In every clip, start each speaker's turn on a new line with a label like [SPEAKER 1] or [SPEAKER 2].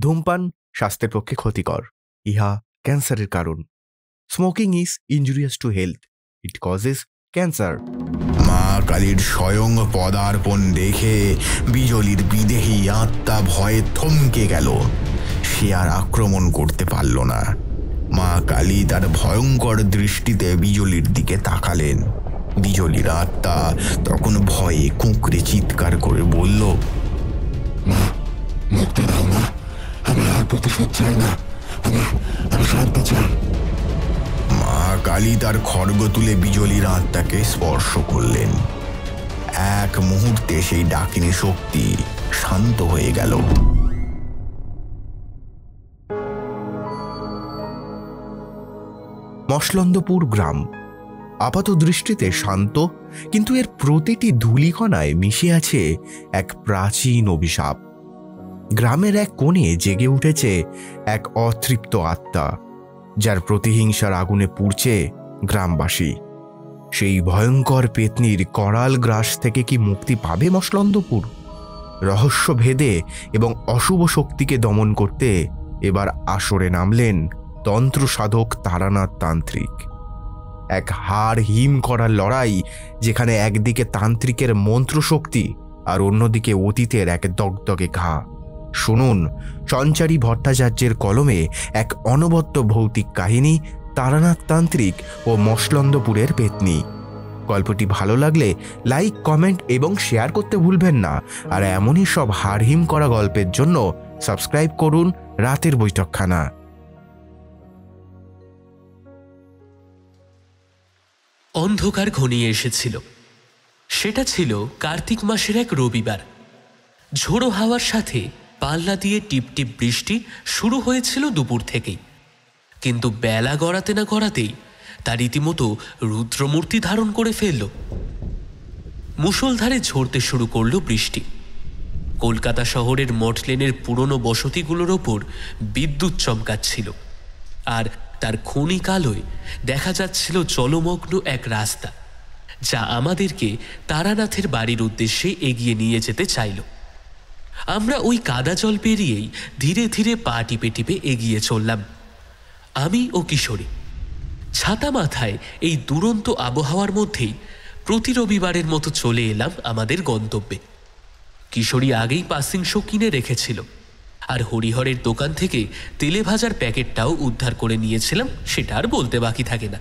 [SPEAKER 1] ধূমপান স্বাস্থ্যের পক্ষে ক্ষতিকর, ইহা ক্যান্সারের কারণ। Smoking is injurious to health, it causes cancer.
[SPEAKER 2] মা কালীর স্বয়ং পদার্পণ দেখে বিজলির বিদেহী আত্মা ভয়ে থমকে গেল। সে আর আক্রমণ করতে পারল না। মা কালী তার ভয়ঙ্কর দৃষ্টিতে বিজলির দিকে তাকালেন। বিজলির আত্মা তখন ভয়ে কুঁকড়ে চিৎকার করে বলল,
[SPEAKER 3] মুক্তি দাও না, আমি আর প্রতিশোধ চাই না, আমি শান্তি চাই।
[SPEAKER 2] মা কালী তার খড়গ তুলে বিজলির আত্মাকে স্পর্শ করলেন। এক মুহূর্তে সেই ডাকিনী শক্তি শান্ত হয়ে গেল।
[SPEAKER 1] মশলন্দপুর গ্রাম আপাত দৃষ্টিতে শান্ত, কিন্তু এর প্রতিটি ধূলিকণায় মিশে আছে এক প্রাচীন অভিশাপ। গ্রামের এক কোণে জেগে উঠেছে এক অতৃপ্ত আত্মা, যার প্রতিহিংসার আগুনে পুড়ছে গ্রামবাসী। সেই ভয়ঙ্কর পেতনির করাল গ্রাস থেকে কি মুক্তি পাবে মশলন্দপুর? রহস্য ভেদে এবং অশুভ শক্তিকে দমন করতে এবার আসরে নামলেন তন্ত্র সাধক তারানাথ তান্ত্রিক। এক হাড় হিম করার লড়াই, যেখানে একদিকে তান্ত্রিকের মন্ত্রশক্তি আর অন্যদিকে অতীতের এক দগদগে ঘা। শুনুন সঞ্চারী ভট্টাচার্যের কলমে এক অনবদ্য ভৌতিক কাহিনী, তারানাথ তান্ত্রিক ও মশলন্দপুরের পেতনি। গল্পটি ভালো লাগলে লাইক, কমেন্ট এবং শেয়ার করতে ভুলবেন না। আর এমনই সব হাড়হিম করা গল্পের জন্য সাবস্ক্রাইব করুন রাতের বৈঠকখানা।
[SPEAKER 4] অন্ধকার ঘনিয়ে এসেছিল। সেটা ছিল কার্তিক মাসের এক রবিবার। ঝোড়ো হাওয়ার সাথে পাল্লা দিয়ে টিপটিপ বৃষ্টি শুরু হয়েছিল দুপুর থেকেই, কিন্তু বেলা গড়াতে না গড়াতেই তা রীতিমতো রুদ্রমূর্তি ধারণ করে ফেলল। মুষলধারে ঝরতে শুরু করল বৃষ্টি। কলকাতা শহরের মঠলেনের পুরনো বসতিগুলোর ওপর বিদ্যুৎ চমকাচ্ছিল, আর তার ক্ষণিক আলোয় দেখা যাচ্ছিল জলমগ্ন এক রাস্তা, যা আমাদেরকে তারানাথের বাড়ির উদ্দেশ্যে এগিয়ে নিয়ে যেতে চাইল। আমরা ওই কাদা জল পেরিয়েই ধীরে ধীরে পা টিপে টিপে এগিয়ে চললাম, আমি ও কিশোরী। ছাতা মাথায় এই দুরন্ত আবহাওয়ার মধ্যেই প্রতি রবিবারের মতো চলে এলাম আমাদের গন্তব্যে। কিশোরী আগেই পাসিং শো কিনে রেখেছিল, আর হরিহরের দোকান থেকে তেলে ভাজার প্যাকেটটাও উদ্ধার করে নিয়েছিলাম, সেটা আর বলতে বাকি থাকে না।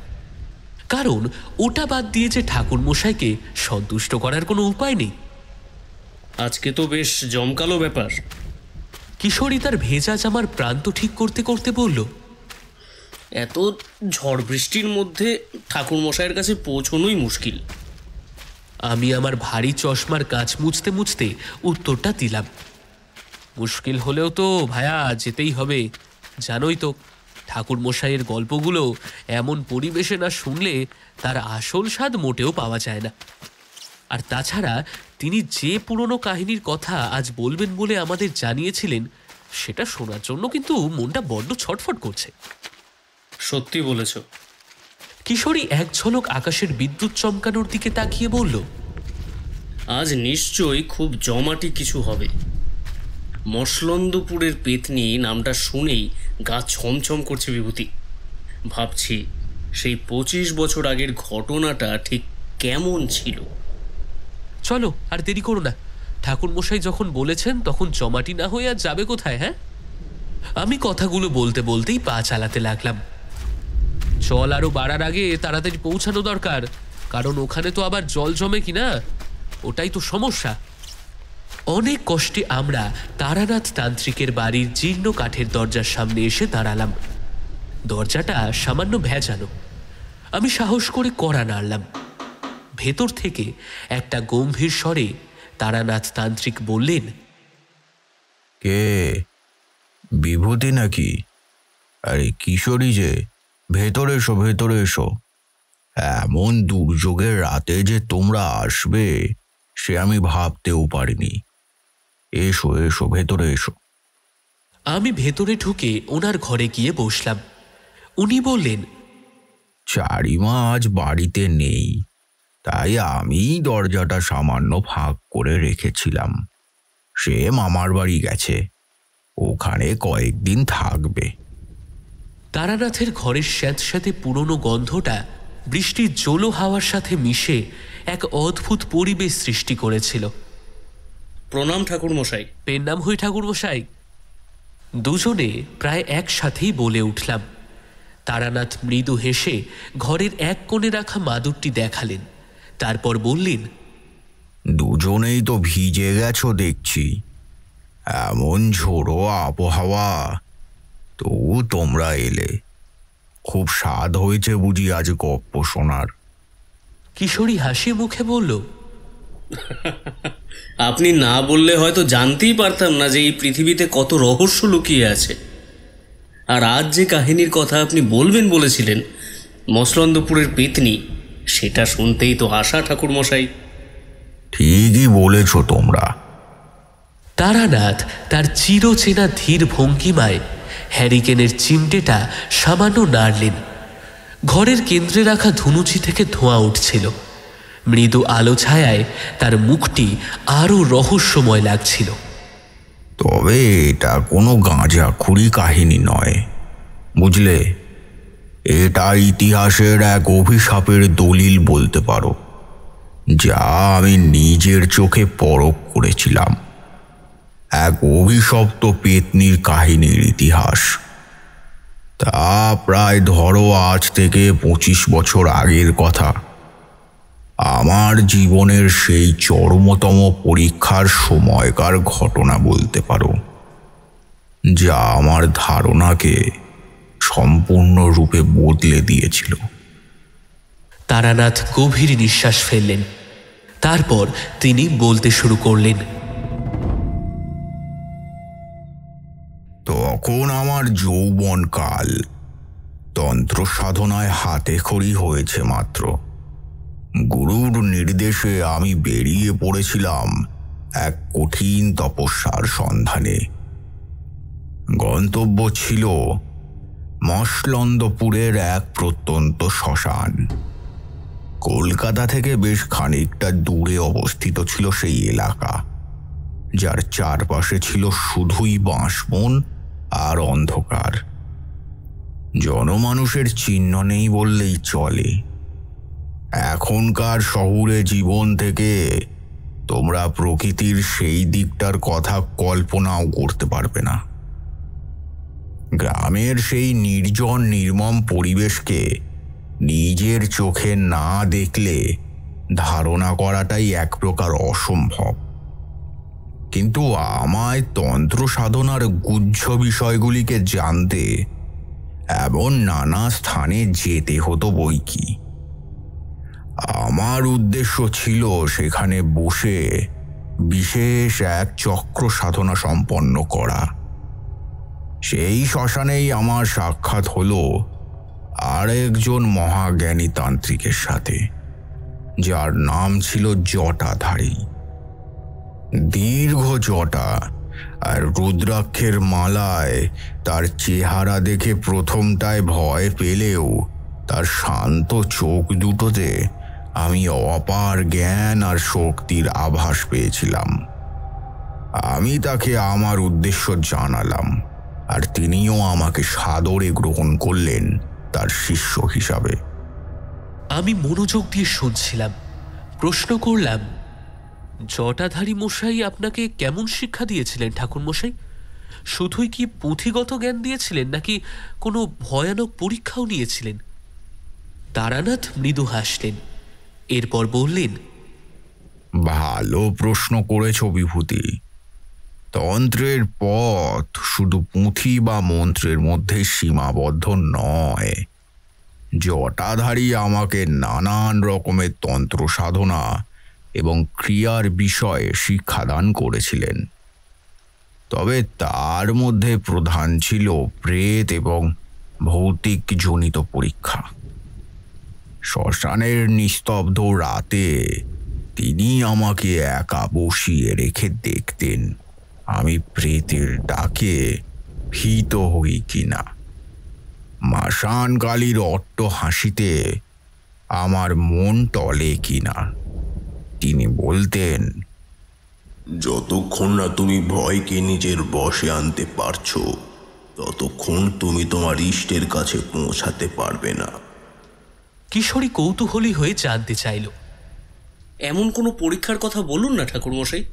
[SPEAKER 4] কারণ ওটা বাদ দিয়ে যে ঠাকুরমশাইকে সন্তুষ্ট করার কোনো উপায় নেই।
[SPEAKER 5] আজকে তো বেশ জমকালো ব্যাপার।
[SPEAKER 4] কিশোরী তার ভেজা জামার প্রান্ত ঠিক করতে করতে বলল,
[SPEAKER 5] এত ঝড় বৃষ্টির মধ্যে ঠাকুরমশাইয়ের কাছে পৌঁছনোই মুশকিল।
[SPEAKER 4] আমি আমার ভারী চশমার কাঁচ মুছতে মুছতে উত্তরটা দিলাম, মুশকিল হলেও তো ভায়া যেতেই হবে। জানোই তো, ঠাকুরমশাইয়ের গল্পগুলো এমন পরিবেশে না শুনলে তার আসল স্বাদ মোটেও পাওয়া যায় না। আর তাছাড়া তিনি যে পুরনো কাহিনীর কথা আজ বলবেন বলে আমাদের জানিয়েছিলেন, সেটা শোনার জন্য কিন্তু মনটা বড্ড ছটফট করছে।
[SPEAKER 5] সত্যি বলেছ।
[SPEAKER 4] কিশোরী এক ঝলক আকাশের বিদ্যুৎ চমকানোর দিকে তাকিয়ে বলল,
[SPEAKER 5] আজ নিশ্চয়ই খুব জমাটি কিছু হবে। মশলন্দপুরের পেতনি নামটা শুনেই গা ছমছম করছে বিভূতি। ভাবছি সেই 25 বছর আগের ঘটনাটা ঠিক কেমন ছিল।
[SPEAKER 4] চলো আর দেরি করো না, ঠাকুরমশাই যখন বলেছেন তখন জমাটি না হয়ে আর যাবে কোথায়? হ্যাঁ, আমি কথাগুলো বলতে বলতেই পা চালাতে লাগলাম। জল আরো বাড়ার আগে তাড়াতাড়ি পৌঁছানো দরকার, কারণ ওখানে তো আবার জল জমে কিনা, ওটাই তো সমস্যা। অনেক কষ্টে আমরা তারানাথ তান্ত্রিকের বাড়ির জীর্ণ কাঠের দরজার সামনে এসে দাঁড়ালাম। দরজাটা সামান্য ভেজানো। আমি সাহস করে কড়া নাড়লাম। ভেতর থেকে একটা গম্ভীর স্বরে তারানাথ তান্ত্রিক বললেন,
[SPEAKER 2] কে? বিভূতি নাকি? আরে কিশোরী যে, ভেতরে এসো, ভেতরে এসো। এমন দুর্যোগের রাতে যে তোমরা আসবে সে আমি ভাবতেও পারিনি। এসো এসো, ভেতরে এসো।
[SPEAKER 4] আমি ভেতরে ঢুকে ওনার ঘরে গিয়ে বসলাম। উনি বললেন,
[SPEAKER 2] চারিমা আজ বাড়িতে নেই, তাই আমি দরজাটা সামান্য ফাঁক করে রেখেছিলাম। সে মামার বাড়ি গেছে। ওখানে কয়েকদিন থাকবে।
[SPEAKER 4] তারানাথের ঘরের স্যাঁতস্যাঁতে পুরনো গন্ধটা বৃষ্টির জোলো হাওয়ার সাথে মিশে এক অদ্ভুত পরিবেশ সৃষ্টি করেছিল।
[SPEAKER 5] প্রণাম ঠাকুর মশাই।
[SPEAKER 4] পেন নাম হই ঠাকুর মশাই। দুজনে প্রায় একসাথেই বলে উঠলাম। তারানাথ মৃদু হেসে ঘরের এক কোণে রাখা মাদুরটি দেখালেন, তারপর বললেন,
[SPEAKER 2] দুজনেই তো ভিজে গেছো দেখছি, এমন ঝোড়ো আবহাওয়া, তবু তোমরা এলে। খুব স্বাদ হয়েছে বুঝি আজ গপ্প শোনার?
[SPEAKER 4] কিশোরী হাসি মুখে বলল,
[SPEAKER 5] আপনি না বললে হয়তো জানতেই পারতাম না যে এই পৃথিবীতে কত রহস্য লুকিয়ে আছে। আর আজ যে কাহিনীর কথা আপনি বলবেন বলেছিলেন, মসলন্দপুরের পেতনি, সেটা শুনতেই তো আশা ঠাকুর মশাই।
[SPEAKER 2] ঠিকই বলেছ তোমরা।
[SPEAKER 4] তারানাথ তার চিরচেনা ধীর ভঙ্গিমায় হ্যারিকেনের চিমটেটা সামান্য নাড়লেন। ঘরের কেন্দ্রে রাখা ধুনুচি থেকে ধোঁয়া উঠছিল। মৃদু আলো ছায়ায় তার মুখটি আরো রহস্যময় লাগছিল।
[SPEAKER 2] তবে এটা কোনো গাঁজাখুরি কাহিনী নয়, বুঝলে। এটা ইতিহাসের এক অভিশাপের দলিল বলতে পারো, যা আমি নিজের চোখে পরখ করেছিলাম। এক অভিশপ্ত পেতনির কাহিনীর ইতিহাস। তা প্রায় ধরো আজ থেকে 25 বছর আগের কথা। আমার জীবনের সেই চরমতম পরীক্ষার সময়কার ঘটনা বলতে পারো, যা আমার ধারণাকে সম্পূর্ণরূপে বদলে দিয়েছিল।
[SPEAKER 4] তারানাথ গভীর নিঃশ্বাস ফেললেন। তারপর তিনি বলতে শুরু করলেন,
[SPEAKER 2] তখন আমার যৌবনকাল। তন্ত্র সাধনায় হাতে খড়ি হয়েছে মাত্র। গুরুর নির্দেশে আমি বেরিয়ে পড়েছিলাম এক কঠিন তপস্যার সন্ধানে। গন্তব্য ছিল মসলন্দপুরের এক প্রত্যন্ত শ্মশান। কলকাতা থেকে বেশ খানিকটা দূরে অবস্থিত ছিল সেই এলাকা, যার চারপাশে ছিল শুধুই বাঁশবন আর অন্ধকার। জনমানুষের চিহ্ন নেই বললেই চলে। এখনকার শহুরে জীবন থেকে তোমরা প্রকৃতির সেই দিকটার কথা কল্পনাও করতে পারবে না। গ্রামের সেই নির্জন নির্মম পরিবেশকে নিজের চোখে না দেখলে ধারণা করাটাই এক প্রকার অসম্ভব। কিন্তু আমায় তন্ত্র সাধনার গুহ্য বিষয়গুলিকে জানতে এমন নানা স্থানে যেতে হতো বই কি। আমার উদ্দেশ্য ছিল সেখানে বসে বিশেষ এক চক্র সাধনা সম্পন্ন করা। সেই শ্মশানেই আমার সাক্ষাৎ হলো আরেকজন মহাজ্ঞানী তান্ত্রিকের সাথে, যার নাম ছিল জটাধারী। দীর্ঘ জটা আর রুদ্রাক্ষের মালায় তার চেহারা দেখে প্রথমটায় ভয় পেলেও তার শান্ত চোখ দুটোতে আমি অপার জ্ঞান আর শক্তির আভাস পেয়েছিলাম। আমি তাকে আমার উদ্দেশ্য জানালাম, আর তিনিও আমাকে সাদরে গ্রহণ করলেন তার শিষ্য হিসাবে।
[SPEAKER 4] আমি মনোযোগ দিয়ে শুনছিলাম। প্রশ্ন করলাম, জটাধারী মশাই আপনাকে কেমন শিক্ষা দিয়েছিলেন ঠাকুর মশাই? শুধুই কি পুঁথিগত জ্ঞান দিয়েছিলেন, নাকি কোনো ভয়ানক পরীক্ষাও নিয়েছিলেন? তারানাথ মৃদু হাসলেন, এরপর বললেন,
[SPEAKER 2] ভালো প্রশ্ন করেছ বিভূতি। তন্ত্রের পথ শুধু পুঁথি বা মন্ত্রের মধ্যে সীমাবদ্ধ নয়। জটাধারী আমাকে নানান রকমের তন্ত্র সাধনা এবং ক্রিয়ার বিষয়ে শিক্ষাদান করেছিলেন। তবে তার মধ্যে প্রধান ছিল প্রেত এবং ভৌতিক জনিত পরীক্ষা। শ্মশানের নিস্তব্ধ রাতে তিনি আমাকে একা বসিয়ে রেখে দেখতেন আমি প্রেতের ডাকে ভীত হই কিনা। মাসান কালীর অট্ট হাসিতে আমার মন টলে কিনা। তিনি বলতেন,
[SPEAKER 6] যতক্ষণ না তুমি ভয়কে নিজের বশে আনতে পারছো ততক্ষণ তুমি তোমার ইষ্টের কাছে পৌঁছাতে পারবে না।
[SPEAKER 4] কিশোরী কৌতূহলী হয়ে জানতে চাইল,
[SPEAKER 5] এমন কোনো পরীক্ষার কথা বলুন না ঠাকুরমশাই,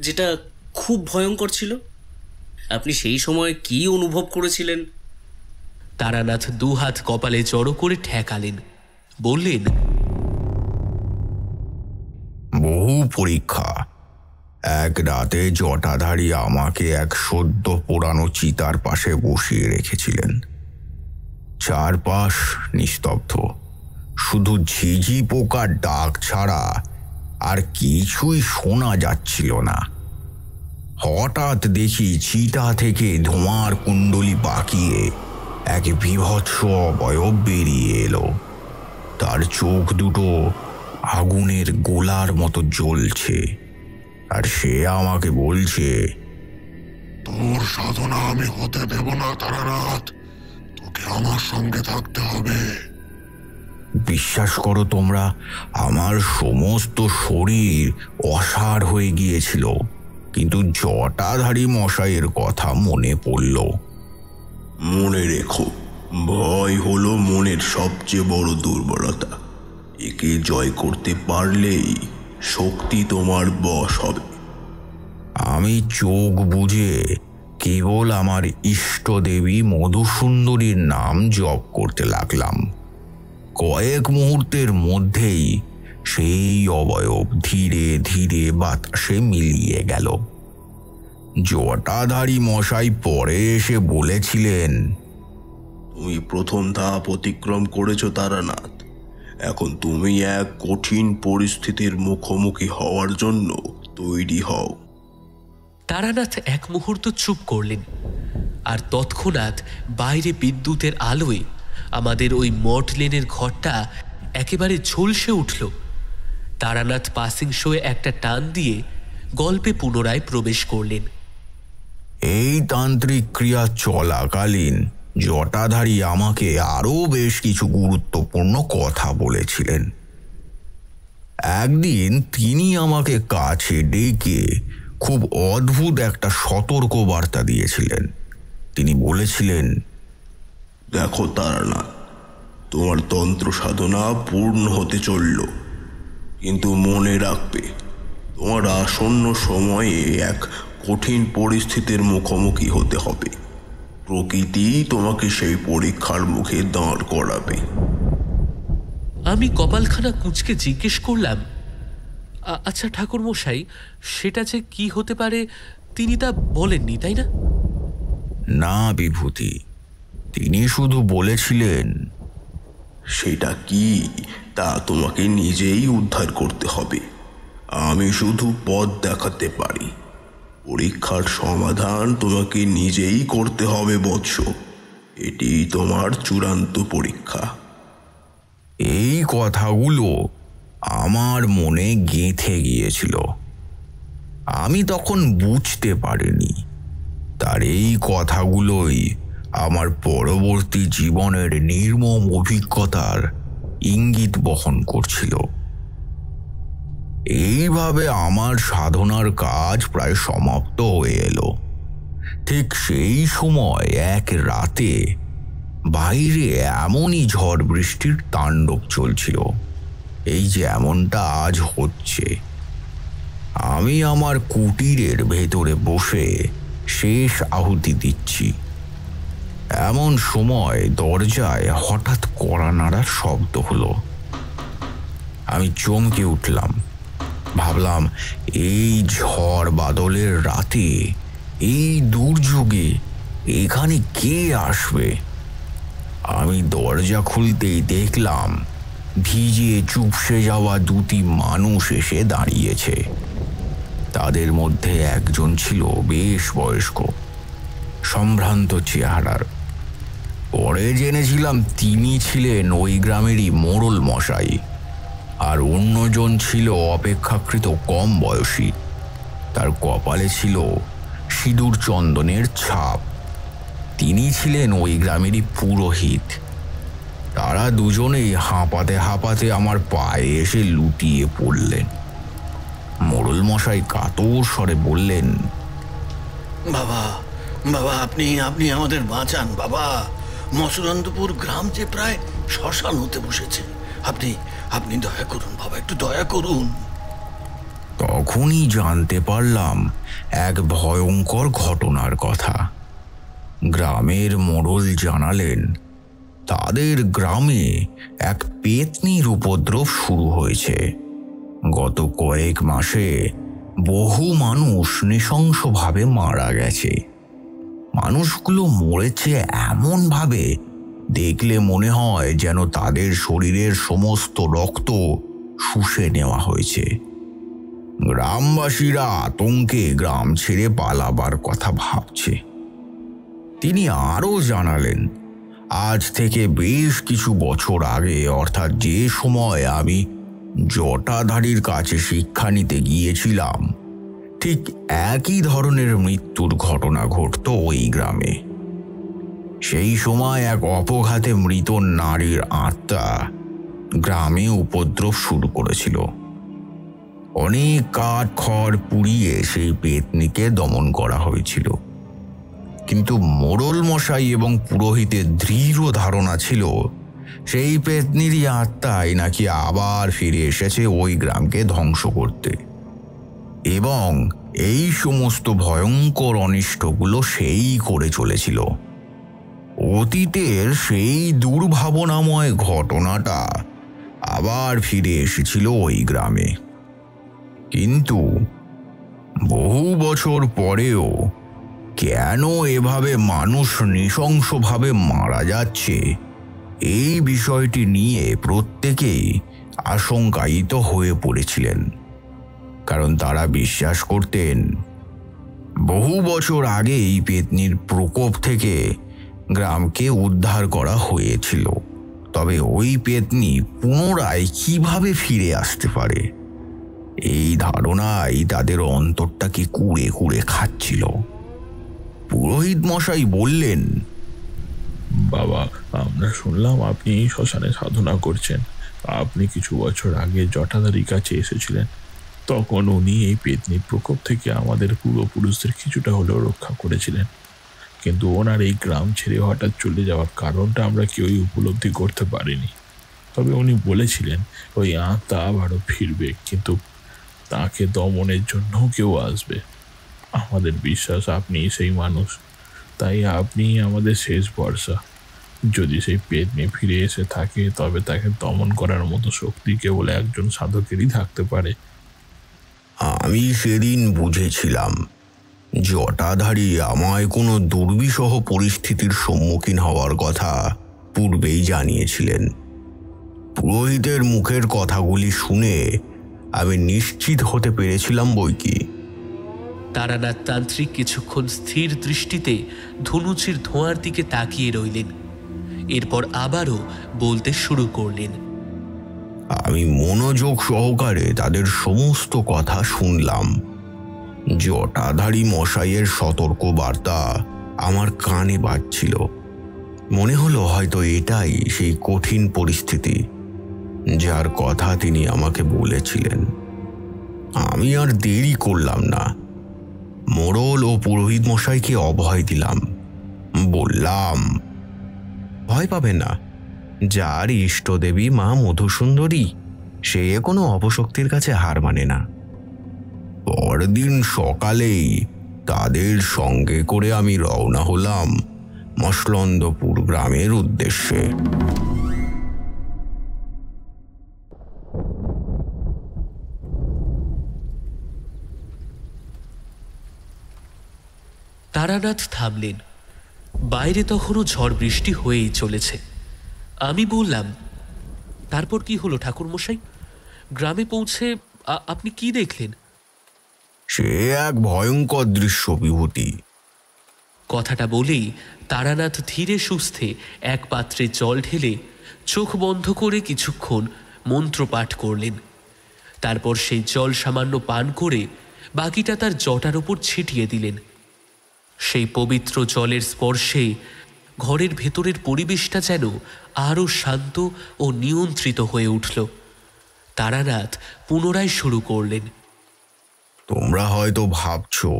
[SPEAKER 5] যেটা খুব ভয়ঙ্কর ছিল। আপনি সেই সময় কি অনুভব করেছিলেন?
[SPEAKER 4] তারানাথ দুহাত কপালে জড়ো করে ঠেকালেন, বললেন,
[SPEAKER 2] বহু পরীক্ষা। এক রাতে জটাধারী আমাকে এক সদ্য পোড়ানো চিতার পাশে বসিয়ে রেখেছিলেন। চারপাশ নিস্তব্ধ, শুধু ঝিঝি পোকার ডাক ছাড়া আর কিছুই শোনা যাচ্ছিল না। হঠাৎ দেখি চিতা থেকে ধোঁয়ার কুণ্ডলি পাকিয়ে এক বীভৎস অবয়ব বেরিয়ে এলো। তার চোখ দুটো আগুনের গোলার মতো জ্বলছে, আর সে আমাকে বলছে,
[SPEAKER 3] তোর সাধনা আমি হতে দেব না তারানাথ, তোকে আমার সঙ্গে থাকতে হবে।
[SPEAKER 2] বিশ্বাস করো তোমরা, আমার সমস্ত শরীর অসাড় হয়ে গিয়েছিল, কিন্তু জটাধারী মশাইয়ের কথা মনে পড়ল।
[SPEAKER 6] মনে রেখো, ভয় হলো মনের সবচেয়ে বড় দুর্বলতা। একে জয় করতে পারলেই শক্তি তোমার বশ হবে।
[SPEAKER 2] আমি চোখ বুজে কেবল আমার ইষ্টদেবী মধুসুন্দরীর নাম জপ করতে লাগলাম। কয়েক মুহূর্তের মধ্যেই সেই অবয়ব ধীরে ধীরে বাতাসে মিলিয়ে গেল। জটাধারী মশাই পরে এসে বলেছিলেন,
[SPEAKER 6] তুমি প্রথম ধাপ অতিক্রম করেছো তারানাথ। এখন তুমি এক কঠিন পরিস্থিতির মুখোমুখি হওয়ার জন্য তৈরি হও।
[SPEAKER 4] তারানাথ এক মুহূর্ত চুপ করলেন, আর তৎক্ষণাৎ বাইরে বিদ্যুতের আলোয় আমাদের ওই মর্টলেনের ঘরটা একেবারে ঝলসে উঠল। তারানাথ পাসিং শোয়ে একটা টান দিয়ে গল্পে পুনরায় প্রবেশ করলেন।
[SPEAKER 2] এই তান্ত্রিক ক্রিয়া চলাকালীন জটাধারী আমাকে আরও বেশ কিছু গুরুত্বপূর্ণ কথা বলেছিলেন। একদিন তিনি আমাকে কাছে ডেকে খুব অদ্ভুত একটা সতর্ক বার্তা দিয়েছিলেন। তিনি বলেছিলেন,
[SPEAKER 6] দেখো তারানাথ, তোমার তন্ত্র সাধনা পূর্ণ হতে চলল, কিন্তু মনে রাখবে তোমার আসন্ন সময়ে এক কঠিন পরিস্থিতির মুখোমুখি হতে হবে। প্রকৃতি তোমাকে সেই পরীক্ষার মুখে দাঁড় করাবে।
[SPEAKER 4] আমি কপালখানা কুঁচকে জিজ্ঞেস করলাম, আচ্ছা ঠাকুরমশাই, সেটা যে কি হতে পারে তিনি তা বলেননি, তাই না?
[SPEAKER 2] না বিভূতি, তিনি শুধু বলেছিলেন,
[SPEAKER 6] সেটা কি তা তোমাকে নিজেই উদ্ধার করতে হবে। আমি শুধু পথ দেখাতে পারি, পরীক্ষার সমাধান তোমাকে নিজেই করতে হবে বৎস। এটি তোমার চূড়ান্ত পরীক্ষা।
[SPEAKER 2] এই কথাগুলো আমার মনে গেঁথে গিয়েছিল। আমি তখন বুঝতে পারিনি তার এই কথাগুলোই আমার পরবর্তী জীবনের নির্মম অভিজ্ঞতার ইঙ্গিত বহন করছিল। এইভাবে আমার সাধনার কাজ প্রায় সমাপ্ত হয়ে এলো। ঠিক সেই সময় এক রাতে বাইরে এমনই ঝড় বৃষ্টির তাণ্ডব চলছিল, এই যে এমনটা আজ হচ্ছে। আমি আমার কুটিরের ভেতরে বসে শেষ আহুতি দিচ্ছি। এমন সময় দরজায় হঠাৎ কড়া নাড়ার শব্দ হলো। আমি চমকে উঠলাম। ভাবলাম, এই ঝড় বাদলের রাতে, এই দুর্যোগে এখানে কে আসবে? আমি দরজা খুলতেই দেখলাম ভিজে চুপসে যাওয়া দুটি মানুষ এসে দাঁড়িয়েছে। তাদের মধ্যে একজন ছিল বেশ বয়স্ক, সম্ভ্রান্ত চেহারার। পরে জেনেছিলাম তিনি ছিলেন ওই গ্রামেরই মোড়ল মশাই, আর অন্যজন ছিল অপেক্ষাকৃত কম বয়সী। তার কপালে ছিল সিঁদুর চন্দনের ছাপ। তিনি ছিলেন ওই গ্রামেরই পুরোহিত। তারা দুজনেই হাঁপাতে হাঁপাতে আমার পায়ে এসে লুটিয়ে পড়লেন। মোড়ল মোড়ল মশাই কাতর স্বরে বললেন,
[SPEAKER 7] বাবা বাবা, আপনি আপনি আমাদের বাঁচান বাবা। মসলন্দপুর গ্রাম যে প্রায় শ্মশান হতে বসেছে। আপনি আপনি দয়া করুন বাবা, একটু দয়া করুন।
[SPEAKER 2] তখনই জানতে পারলাম এক ভয়ঙ্কর ঘটনার কথা। গ্রামের মোড়ল জানালেন, তাদের গ্রামে এক পেতনির উপদ্রব শুরু হয়েছে। গত কয়েক মাসে বহু মানুষ নৃশংসভাবে মারা গেছে। মানুষগুলো মরেছে এমনভাবে দেখলে মনে হয় যেন তাদের শরীরের সমস্ত রক্ত শুষে নেওয়া হয়েছে। গ্রামবাসীরা আতঙ্কে গ্রাম ছেড়ে পালাবার কথা ভাবছে। তিনি আরও জানালেন, আজ থেকে বেশ কিছু বছর আগে, অর্থাৎ যে সময় আমি জটাধারীর কাছে শিক্ষা নিতে গিয়েছিলাম, ঠিক একই ধরনের মৃত্যুর ঘটনা ঘটত ওই গ্রামে। সেই সময় এক অপঘাতে মৃত নারীর আত্মা গ্রামে উপদ্রব শুরু করেছিল। অনেক কাঠ খড় পুড়িয়ে সেই পেতনিকে দমন করা হয়েছিল, কিন্তু মোড়ল মশাই এবং পুরোহিতের দৃঢ় ধারণা ছিল সেই পেতনিরই আত্মাই নাকি আবার ফিরে এসেছে ওই গ্রামকে ধ্বংস করতে, এবং এই সমস্ত ভয়ঙ্কর অনিষ্টগুলো সেই করে চলেছিল। অতীতের সেই দুর্ভাবনাময় ঘটনাটা আবার ফিরে এসেছিল ওই গ্রামে। কিন্তু বহু বছর পরেও কেন এভাবে মানুষ নৃশংসভাবে মারা যাচ্ছে, এই বিষয়টি নিয়ে প্রত্যেকেই আশঙ্কায়িত হয়ে পড়েছিলেন। কারণ তারা বিশ্বাস করতেন, বহু বছর আগে এই পেতনির প্রকোপ থেকে গ্রামকে উদ্ধার করা হয়েছিল, তবে ওই পেতনি পুনরায় কিভাবে ফিরে আসতে পারে, এই ধারণাই তাদের অন্তরটাকে কুড়ে কুড়ে খাচ্ছিল। পুরোহিত মশাই বললেন,
[SPEAKER 8] বাবা, আমরা শুনলাম আপনি এই শ্মশানে সাধনা করছেন। আপনি কিছু বছর আগে জটাধারীর কাছে এসেছিলেন। তখন উনি এই পেতনির প্রকোপ থেকে আমাদের পূর্বপুরুষদের কিছুটা হলেও রক্ষা করেছিলেন, কিন্তু ওনার এই গ্রাম ছেড়ে হঠাৎ চলে যাওয়ার কারণটা আমরা কেউই উপলব্ধি করতে পারিনি। তবে উনি বলেছিলেন ওই আত্মা আবারও ফিরবে, কিন্তু তাকে দমনের জন্য কেউ আসবে। আমাদের বিশ্বাস আপনি সেই মানুষ, তাই আপনি আমাদের শেষ ভরসা। যদি সেই পেতনি ফিরে এসে থাকে, তবে তাকে দমন করার মতো শক্তি কেবল একজন সাধকেরই থাকতে পারে।
[SPEAKER 2] আমি সেদিন বুঝেছিলাম জটাধারী আমায় কোনো দুর্বিষহ পরিস্থিতির সম্মুখীন হওয়ার কথা পূর্বেই জানিয়েছিলেন। পুরোহিতের মুখের কথাগুলি শুনে আমি নিশ্চিত হতে পেরেছিলাম বৈকি।
[SPEAKER 4] তারানাথ তান্ত্রিক কিছুক্ষণ স্থির দৃষ্টিতে ধনুচির ধোঁয়ার দিকে তাকিয়ে রইলেন। এরপর আবারও বলতে শুরু করলেন।
[SPEAKER 2] আমি মনোযোগ সহকারে তাদের সমস্ত কথা শুনলাম। জটাধারী মশাইয়ের সতর্ক বার্তা আমার কানে বাজছিল। মনে হলো হয়তো এটাই সেই কঠিন পরিস্থিতি যার কথা তিনি আমাকে বলেছিলেন। আমি আর দেরি করলাম না, মোড়ল ও পুরোহিত মশাইকে অভয় দিলাম। বললাম, ভয় পাবেন না, যার ইষ্টদেবী মা মধুসুন্দরী, সে কোনো অপশক্তির কাছে হার মানে না। পরদিন সকালেই তাদের সঙ্গে করে আমি রওনা হলাম মসলন্দপুর গ্রামের উদ্দেশ্যে।
[SPEAKER 4] তারানাথ থামলেন। বাইরে তখনও ঝড় বৃষ্টি হয়েই চলেছে। আমি বললাম, তারপর কি হলো ঠাকুরমশাই? গ্রামে পৌঁছে আপনি কি দেখলেন?
[SPEAKER 2] সে এক ভয়ঙ্কর দৃশ্য বিভূতি।
[SPEAKER 4] কথাটা বলেই তারানাথ ধীরে সুস্থে এক পাত্রে জল ঢেলে চোখ বন্ধ করে কিছুক্ষণ মন্ত্রপাঠ করলেন। তারপর সেই জল সামান্য পান করে বাকিটা তার জটার ওপর ছিটিয়ে দিলেন। সেই পবিত্র জলের স্পর্শে ঘরের ভেতরের পরিবেশটা যেন আরও শান্ত ও নিয়ন্ত্রিত হয়ে উঠল। তারানাথ পুনরায় শুরু করলেন।
[SPEAKER 2] তোমরা হয়তো ভাবছো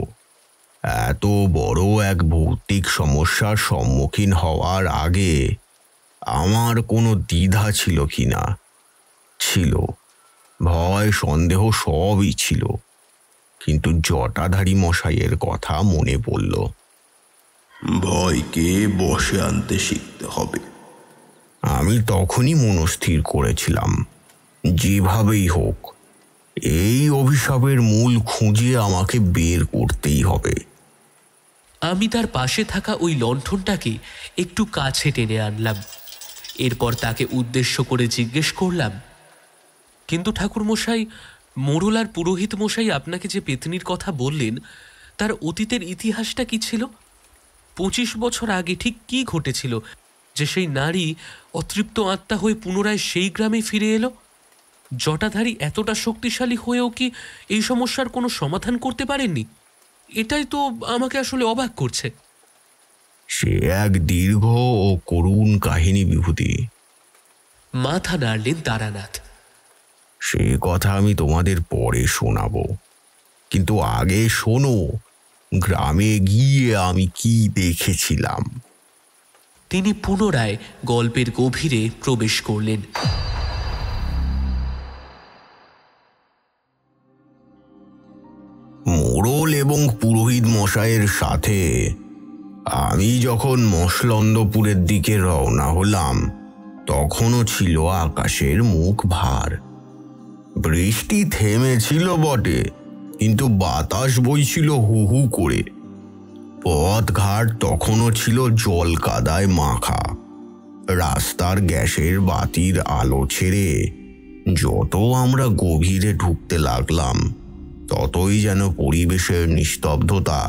[SPEAKER 2] এত বড় এক ভৌতিক সমস্যার সম্মুখীন হওয়ার আগে আমার কোনো দ্বিধা ছিল কিনা। ছিল, ভয় সন্দেহ সবই ছিল, কিন্তু জটাধারী মশাইয়ের কথা মনে পড়ল।
[SPEAKER 6] ভয়কে বশে আনতে শিখতে হবে।
[SPEAKER 2] আমি তখনই মনস্থির করেছিলাম, যেভাবেই হোক এই অভিশাপের মূল খুঁজে আমাকে বের করতেই হবে।
[SPEAKER 4] আমি তার পাশে থাকা ওই লণ্ঠনটাকে একটু কাছে টেনে আনলাম। এরপর তাকে উদ্দেশ্য করে জিজ্ঞেস করলাম, কিন্তু ঠাকুরমশাই, মোড়ল আর পুরোহিত মশাই আপনাকে যে পেতনির কথা বললেন তার অতীতের ইতিহাসটা কি ছিল? 25 বছর আগে ঠিক কি ঘটেছিল যে সেই নারী অতৃপ্ত আত্মা হয়ে পুনরায় সেই গ্রামে ফিরে এলো? জটাধারী এতটা শক্তিশালী হয়েও কি এই সমস্যার কোনো সমাধান করতে পারেননি? এটাই তো আমাকে আসলে অবাক করছে।
[SPEAKER 2] সে এক দীর্ঘ ও করুণ কাহিনী বিভূতি।
[SPEAKER 4] মাথা নাড়লেন তারানাথ।
[SPEAKER 2] সে কথা আমি তোমাদের পরে শোনাবো, কিন্তু আগে শোনো গ্রামে গিয়ে আমি কি দেখেছিলাম।
[SPEAKER 4] তিনি পুনরায় গল্পের গভীরে প্রবেশ করলেন।
[SPEAKER 2] মোড়ল এবং পুরোহিত মশাইয়ের সাথে আমি যখন মসলন্দপুরের দিকে রওনা হলাম তখনও ছিল আকাশের মুখ ভার। বৃষ্টি থেমেছিল বটে, কিন্তু বাতাস বইছিল হু হু করে। পথঘাট তখনও ছিল জল কাদায় মাখা। রাস্তার গ্যাসের বাতির আলো ছেড়ে যত আমরা গভীরে ঢুকতে লাগলাম ততই যেন পরিবেশের নিস্তব্ধতা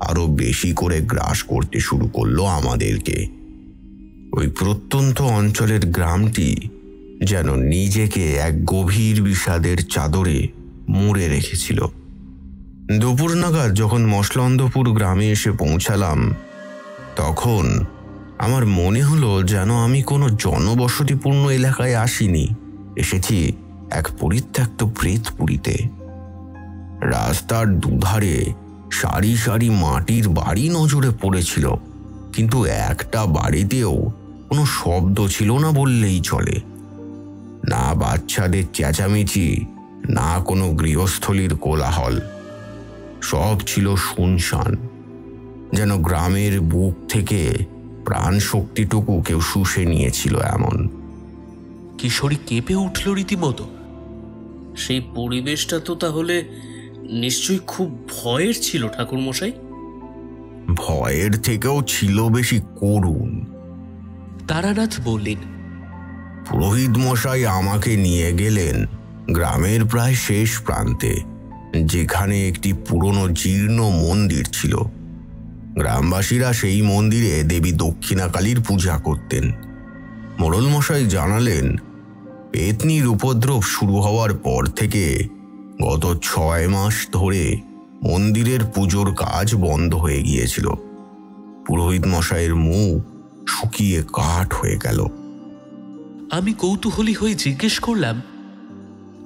[SPEAKER 2] আরো বেশি করে গ্রাস করতে শুরু করলো আমাদেরকে। ওই প্রত্যন্ত অঞ্চলের গ্রামটি যেন নিজেকে এক গভীর বিষাদের চাদরে মুড়ে রেখেছিল। দুপুর নাগাদ যখন মসলন্দপুর গ্রামে এসে পৌঁছালাম তখন আমার মনে হলো যেন আমি কোনো জনবসতিপূর্ণ এলাকায় আসিনি, এসেছি এক পরিত্যক্ত প্রেতপুরীতে। রাস্তার দুধারে সারি সারি মাটির বাড়ি নজরে পড়েছিল, কিন্তু একটা বাড়িতেও কোনো শব্দ ছিল না বললেই চলে। না বাচ্চাদের চেঁচামেচি, না কোনো গৃহস্থলীর কোলাহল। সব ছিল শুনশান, যেন গ্রামের বুক থেকে প্রাণ শক্তিটুকু কেউ শুষে নিয়েছিল এমন।
[SPEAKER 4] কিশোরী কেঁপে উঠল রীতিমতো।
[SPEAKER 5] সেই পরিবেশটা তো তাহলে নিশ্চয়ই খুব ভয়ের ছিল ঠাকুরমশাই।
[SPEAKER 2] ভয়ের থেকেও ছিল বেশি করুণ।
[SPEAKER 4] তারানাথ বললেন,
[SPEAKER 2] পুরোহিত মশাই আমাকে নিয়ে গেলেন গ্রামের প্রায় শেষ প্রান্তে, যেখানে একটি পুরনো জীর্ণ মন্দির ছিল। গ্রামবাসীরা সেই মন্দিরে দেবী দক্ষিণাকালীর পূজা করতেন। মোড়ল মশাই জানালেন, পেতনির উপদ্রব শুরু হওয়ার পর থেকে গত 6 মাস ধরে মন্দিরের পুজোর কাজ বন্ধ হয়ে গিয়েছিল। পুরোহিত মশাইয়ের মুখ শুকিয়ে কাঠ হয়ে গেল।
[SPEAKER 4] আমি কৌতূহলী হয়ে জিজ্ঞেস করলাম,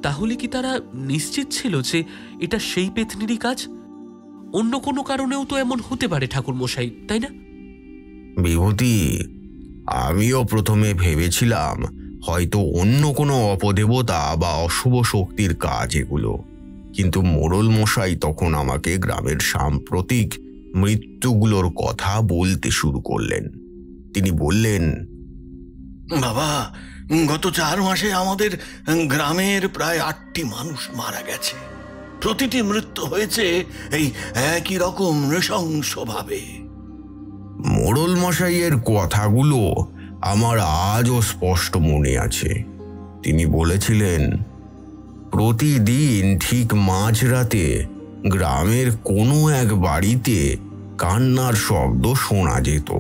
[SPEAKER 4] তাহলে কি তারা নিশ্চিত ছিল যে এটা সেই পেতনিরই কাজ? অন্য কোনো কারণেও তো এমন হতে পারে ঠাকুরমশাই, তাই না?
[SPEAKER 2] বিভূতি, আমিও প্রথমে ভেবেছিলাম হয়তো অন্য কোনো অপদেবতা বা অশুভ শক্তির কাজ এগুলো, কিন্তু মোড়ল মশাই তখন আমাকে গ্রামের সাম্প্রতিক মৃত্যুগুলোর কথা বলতে শুরু করলেন। তিনি বললেন,
[SPEAKER 7] বাবা, গত 4 মাসে আমাদের গ্রামের প্রায় 8টি মানুষ মারা গেছে। প্রতিটি মৃত্যু হয়েছে এই একই রকম নৃশংসভাবে।
[SPEAKER 2] মোড়ল মশাইয়ের কথাগুলো আমার আজও স্পষ্ট মনে আছে। তিনি বলেছিলেন, প্রতিদিন ঠিক মাঝরাতে গ্রামের কোনো এক বাড়িতে কান্নার শব্দ শোনা যেত।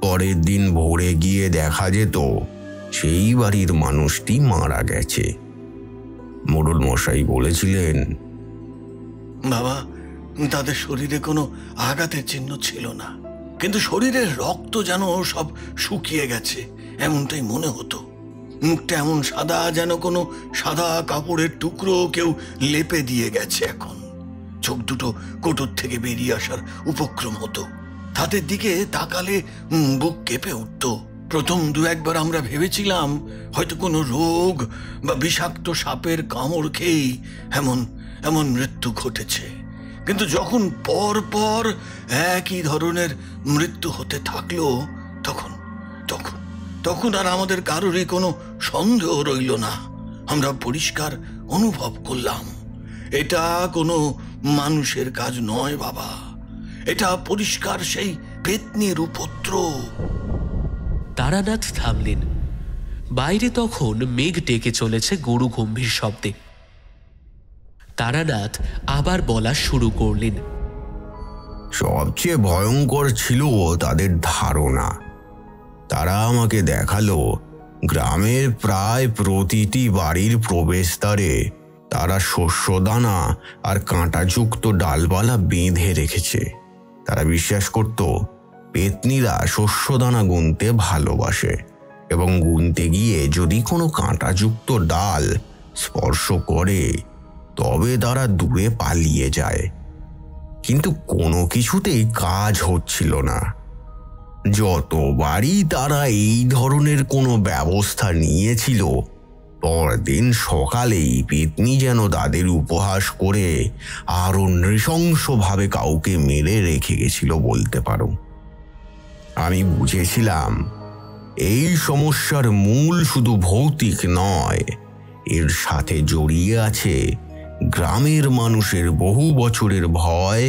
[SPEAKER 2] পরের দিন ভোরে গিয়ে দেখা যেত সেই বাড়ির মানুষটি মারা গেছে। মোড়ল মশাই বলেছিলেন,
[SPEAKER 7] বাবা, তাদের শরীরে কোনো আঘাতের চিহ্ন ছিল না, কিন্তু শরীরের রক্ত যেন সব শুকিয়ে গেছে এমনটাই মনে হতো। মুখটা এমন সাদা যেন কোনো সাদা কাপড়ের টুকরো কেউ লেপে দিয়ে গেছে। এখন চোখ দুটো কোটর থেকে বেরিয়ে আসার উপক্রম হতো। তাদের দিকে তাকালে বুক কেঁপে উঠত। প্রথম দু একবার আমরা ভেবেছিলাম হয়তো কোনো রোগ বা বিষাক্ত সাপের কামড় খেয়েই এমন মৃত্যু ঘটেছে। কিন্তু যখন পর পর একই ধরনের মৃত্যু হতে থাকলো তখন আর আমাদের কারোরই কোনো সন্দেহ রইল না। আমরা পরিষ্কার অনুভব করলাম এটা কোনো মানুষের কাজ নয় বাবা, এটা পরিষ্কার সেই পেতনির উপদ্রব।
[SPEAKER 4] তারানাথ থামলেন। বাইরে তখন মেঘ ডেকে চলেছে গরু গম্ভীর শব্দে। তারানাথ আবার বলা শুরু করলেন।
[SPEAKER 2] সবচেয়ে ভয়ঙ্কর ছিল তাদের ধারণা। তারা আমাকে দেখালো গ্রামের প্রায় প্রতিটি বাড়ির প্রবেশদ্বারে তারা শস্যদানা আর কাঁটাযুক্ত ডালপালা বেঁধে রেখেছে। তারা বিশ্বাস করত পেতনিরা শস্যদানা গুনতে ভালোবাসে এবং গুনতে গিয়ে যদি কোনো কাঁটাযুক্ত ডাল স্পর্শ করে তবে তারা দূরে পালিয়ে যায়। কিন্তু কোনো কিছুতেই কাজ হচ্ছিল না। যতবারই তারা এই ধরনের কোনো ব্যবস্থা নিয়েছিল, পরদিন সকালেই পেতনি যেন তাদের উপহাস করে আরো নৃশংসভাবে কাউকে মেরে রেখে গেছিল বলতে পারো। আমি বুঝেছিলাম এই সমস্যার মূল শুধু ভৌতিক নয়, এর সাথে জড়িয়ে আছে গ্রামের মানুষের বহু বছরের ভয়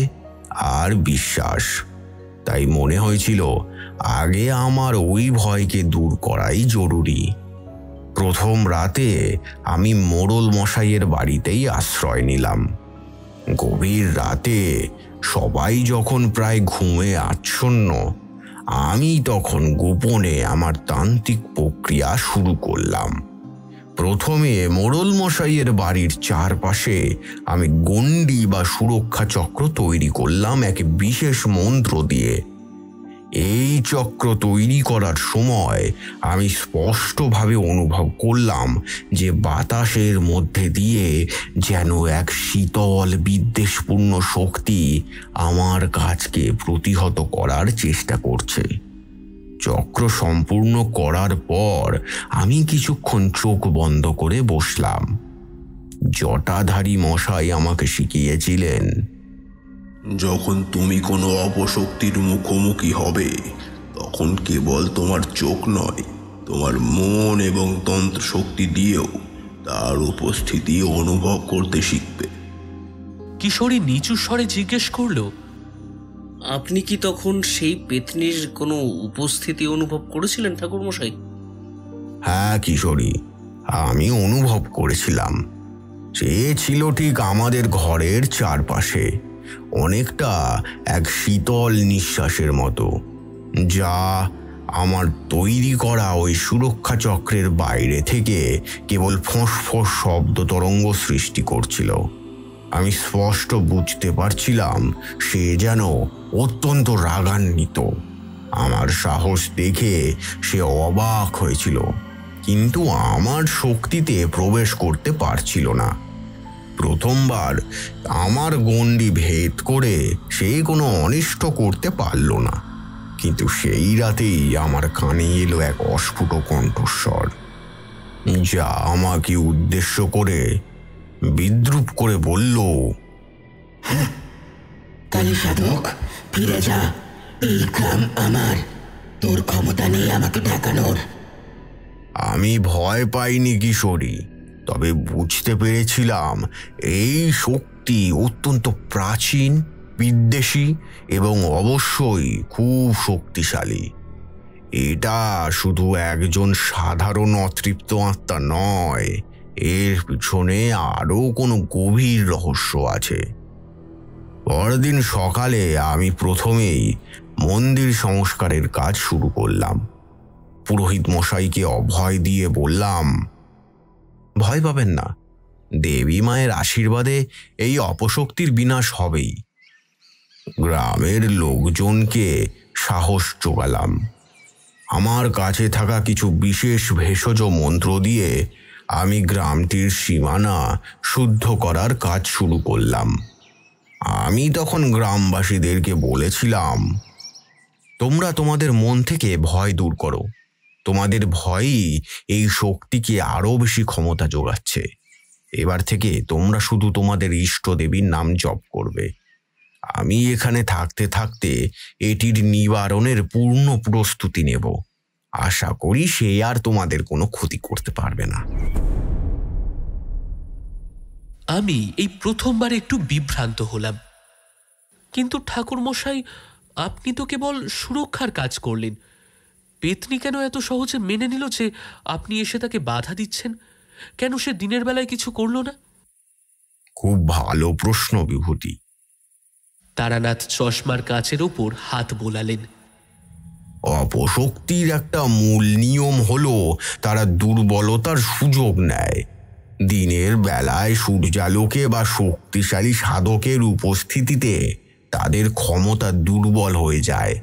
[SPEAKER 2] আর বিশ্বাস। তাই মনে হয়েছিল আগে আমার ওই ভয়কে দূর করাই জরুরি। প্রথম রাতে আমি মোড়ল মশাইয়ের বাড়িতেই আশ্রয় নিলাম। গভীর রাতে সবাই যখন প্রায় ঘুমে আচ্ছন্ন, আমি তখন গোপনে আমার তান্ত্রিক প্রক্রিয়া শুরু করলাম। প্রথমে মোড়ল মশাইয়ের বাড়ির চারপাশে আমি গণ্ডি বা সুরক্ষা চক্র তৈরি করলাম এক বিশেষ মন্ত্র দিয়ে। এই চক্র তৈরি করার সময় আমি স্পষ্টভাবে অনুভব করলাম যে বাতাসের মধ্যে দিয়ে যেন এক শীতল বিদ্বেষপূর্ণ শক্তি আমার কাজকে প্রতিহত করার চেষ্টা করছে। চক্র সম্পূর্ণ করার পর আমি কিছুক্ষণ চোখ বন্ধ করে বসলাম। জটাধারী মশাই আমাকে শিখিয়েছিলেন,
[SPEAKER 6] যখন তুমি কোনো অপশক্তির মুখোমুখি হবে তখন কেবল তোমার চোখ নয়, তোমার মন এবং তন্ত্র শক্তি দিয়েও তার উপস্থিতি অনুভব করতে শিখবে।
[SPEAKER 4] কিশোরী নিচু স্বরে জিজ্ঞেস করল,
[SPEAKER 5] আপনি কি তখন সেই পেতনির কোনো উপস্থিতি অনুভব করেছিলেন ঠাকুরমশাই?
[SPEAKER 2] হ্যাঁ কিশোরী, আমি অনুভব করেছিলাম। সে ছিল ঠিক আমাদের ঘরের চারপাশে, অনেকটা এক শীতল নিঃশ্বাসের মতো, যা আমার তৈরি করা ওই সুরক্ষা চক্রের বাইরে থেকে কেবল ফোঁস শব্দ তরঙ্গ সৃষ্টি করছিল। আমি স্পষ্ট বুঝতে পারছিলাম সে যেন অত্যন্ত রাগান্বিত। আমার সাহস দেখে সে অবাক হয়েছিল, কিন্তু আমার শক্তিতে প্রবেশ করতে পারছিল না। প্রথমবার আমার গণ্ডি ভেদ করে সে কোনো অনিষ্ট করতে পারল না, কিন্তু সেই রাতেই আমার কানে এলো এক অস্ফুট কণ্ঠস্বর, যা আমাকে উদ্দেশ্য করে বিদ্রূপ করে বলল,
[SPEAKER 9] কালী সাধক, ফিরে যা, এই গ্রাম আমার, তোর ক্ষমতা নেই আমাকে ঠেকানোর।
[SPEAKER 2] আমি ভয় পাইনি কিশোরী, তবে বুঝতে পেরেছিলাম এই শক্তি অত্যন্ত প্রাচীন, বিদ্বেষী এবং অবশ্যই খুব শক্তিশালী। এটা শুধু একজন সাধারণ অতৃপ্ত আত্মা নয়, এর পিছনে আরও কোনো গভীর রহস্য আছে। পরদিন সকালে আমি প্রথমেই মন্দির সংস্কারের কাজ শুরু করলাম। পুরোহিত মশাইকে অভয় দিয়ে বললাম, ভয় পাবেন না, দেবী মায়ের আশীর্বাদে এই অপশক্তির বিনাশ হবেই। গ্রামের লোকজনকে সাহস জোগালাম। আমার কাছে থাকা কিছু বিশেষ ভেষজ মন্ত্র দিয়ে আমি গ্রামটির সীমানা শুদ্ধ করার কাজ শুরু করলাম। আমি তখন গ্রামবাসীদেরকে বলেছিলাম, তোমরা তোমাদের মন থেকে ভয় দূর করো। তোমাদের ভয়ই এই শক্তিকে আরও বেশি ক্ষমতা যোগাচ্ছে। এবার থেকে তোমরা শুধু তোমাদের ইষ্ট দেবীর নাম জপ করবে। আমি এখানে থাকতে থাকতে এটির নিবারণের পূর্ণ প্রস্তুতি নেব। আশা করি সে আর তোমাদের কোনো ক্ষতি করতে পারবে না।
[SPEAKER 4] আমি এই প্রথমবার একটু বিভ্রান্ত হলাম। কিন্তু ঠাকুরমশাই, আপনি তো কেবল সুরক্ষার কাজ করলেন। পেতনি কেন এত সহজে মেনে নিল যে আপনি এসে তাকে বাধা দিচ্ছেন? কেন সে দিনের বেলায় কিছু করল না?
[SPEAKER 2] খুব ভালো প্রশ্ন বিভূতি।
[SPEAKER 4] তারানাথ চশমার কাচের ওপর হাত বোলালেন।
[SPEAKER 2] অপশক্তির একটা মূল নিয়ম হলো তারা দুর্বলতার সুযোগ নেয়। দিনের বেলায় সূর্যালোকে বা শক্তিশালী সাধকের উপস্থিতিতে তাদের ক্ষমতা দুর্বল হয়ে যায়।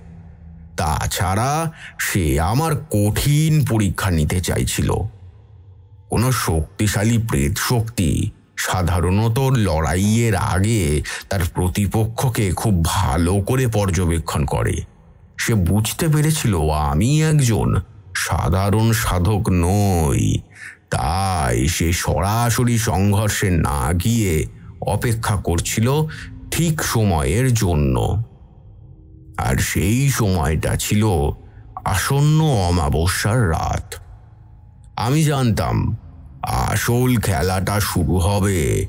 [SPEAKER 2] তাছাড়া সে আমার কঠিন পরীক্ষা নিতে চাইছিল। কোনো শক্তিশালী প্রেত শক্তি সাধারণত লড়াইয়ের আগে তার প্রতিপক্ষকে খুব ভালো করে পর্যবেক্ষণ করে। সে বুঝতে পেরেছিল আমি একজন সাধারণ সাধক নই, তাই সে সরাসরি সংঘর্ষে না গিয়ে অপেক্ষা করছিল ঠিক সময়ের জন্য। আর সেই সময়টা ছিল আসন্ন অমাবস্যার রাত। আমি জানতাম আসল খেলাটা শুরু হবে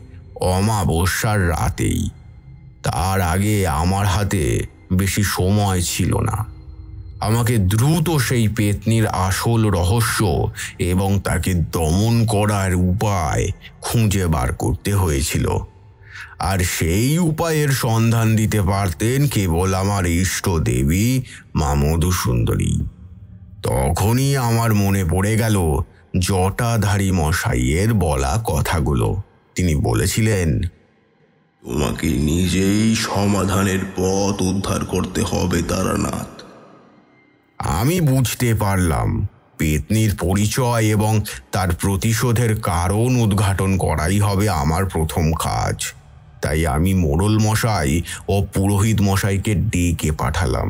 [SPEAKER 2] অমাবস্যার রাতেই। তার আগে আমার হাতে বেশি সময় ছিল না। আমাকে দ্রুত সেই পেতনির আসল রহস্য এবং তাকে দমন করার উপায় খুঁজে বার করতে হয়েছিল। আর সেই উপায়ের সন্ধান দিতে পারতেন কেবল আমার ইষ্ট দেবী মা মধুসুন্দরী। তখনই আমার মনে পড়ে গেল জটাধারী মশাইয়ের বলা কথাগুলো। তিনি বলেছিলেন,
[SPEAKER 6] তোমাকে নিজেই সমাধানের পথ উদ্ধার করতে হবে তারানাথ।
[SPEAKER 2] আমি বুঝতে পারলাম পেতনির পরিচয় এবং তার প্রতিশোধের কারণ উদ্ঘাটন করাই হবে আমার প্রথম কাজ। তাই আমি মোড়ল মশাই ও পুরোহিত মশাইকে ডেকে পাঠালাম।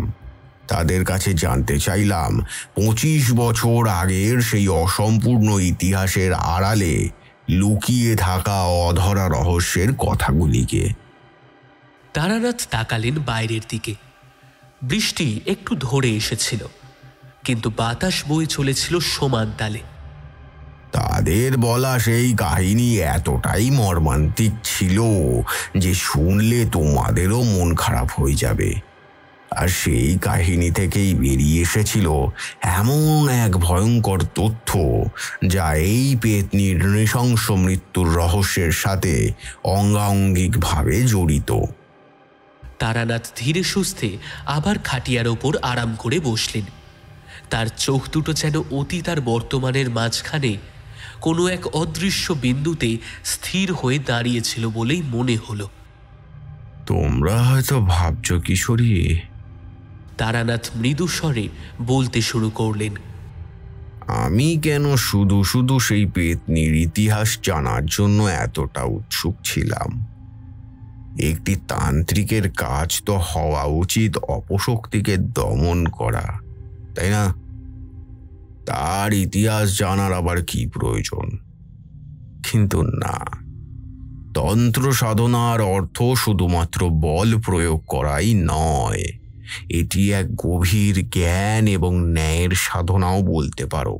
[SPEAKER 2] তাদের কাছে জানতে চাইলাম 25 বছর আগের সেই অসম্পূর্ণ ইতিহাসের আড়ালে লুকিয়ে থাকা অধরা রহস্যের কথাগুলিকে।
[SPEAKER 4] তারানাথ তাকালেন বাইরের দিকে। বৃষ্টি একটু ধরে এসেছিল, কিন্তু বাতাস বয়ে চলেছিল সমান তালে।
[SPEAKER 2] তাদের বলা সেই কাহিনী এতটাই মর্মান্তিক ছিল যে শুনলে তোমাদেরও মন খারাপ হয়ে যাবে। আর সেই কাহিনী থেকেই বেরিয়ে এসেছিল এমন এক ভয়ঙ্কর তথ্য যা এই পেতনির নৃশংস মৃত্যুর রহস্যের সাথে অঙ্গাঙ্গিকভাবে জড়িত।
[SPEAKER 4] তারানাথ ধীরে সুস্থে আবার খাটিয়ার ওপর আরাম করে বসলেন। তার চোখ দুটো যেন অতীত আর বর্তমানের মাঝখানে কোনো এক অদৃশ্য বিন্দুতে স্থির হয়ে দাঁড়িয়েছিল বলেই মনে হলো।
[SPEAKER 1] তোমরা হয়তো ভাবছ কিশোরী,
[SPEAKER 4] তারানাথ মৃদু স্বরে বলতে শুরু করলেন,
[SPEAKER 1] আমি কেন শুধু শুধু সেই পেতনির ইতিহাস জানার জন্য এতটা উৎসুক ছিলাম। একটি তান্ত্রিকের কাজ তো হওয়া উচিত অপশক্তিকে দমন করা, তাই না? তার ইতিহাস জানার আবার কি প্রয়োজন? কিন্তু না, তন্ত্র সাধনার অর্থ শুধুমাত্র বল প্রয়োগ করাই নয়, এটি এক গভীর জ্ঞান এবং ন্যায়ের সাধনাও বলতে পারো।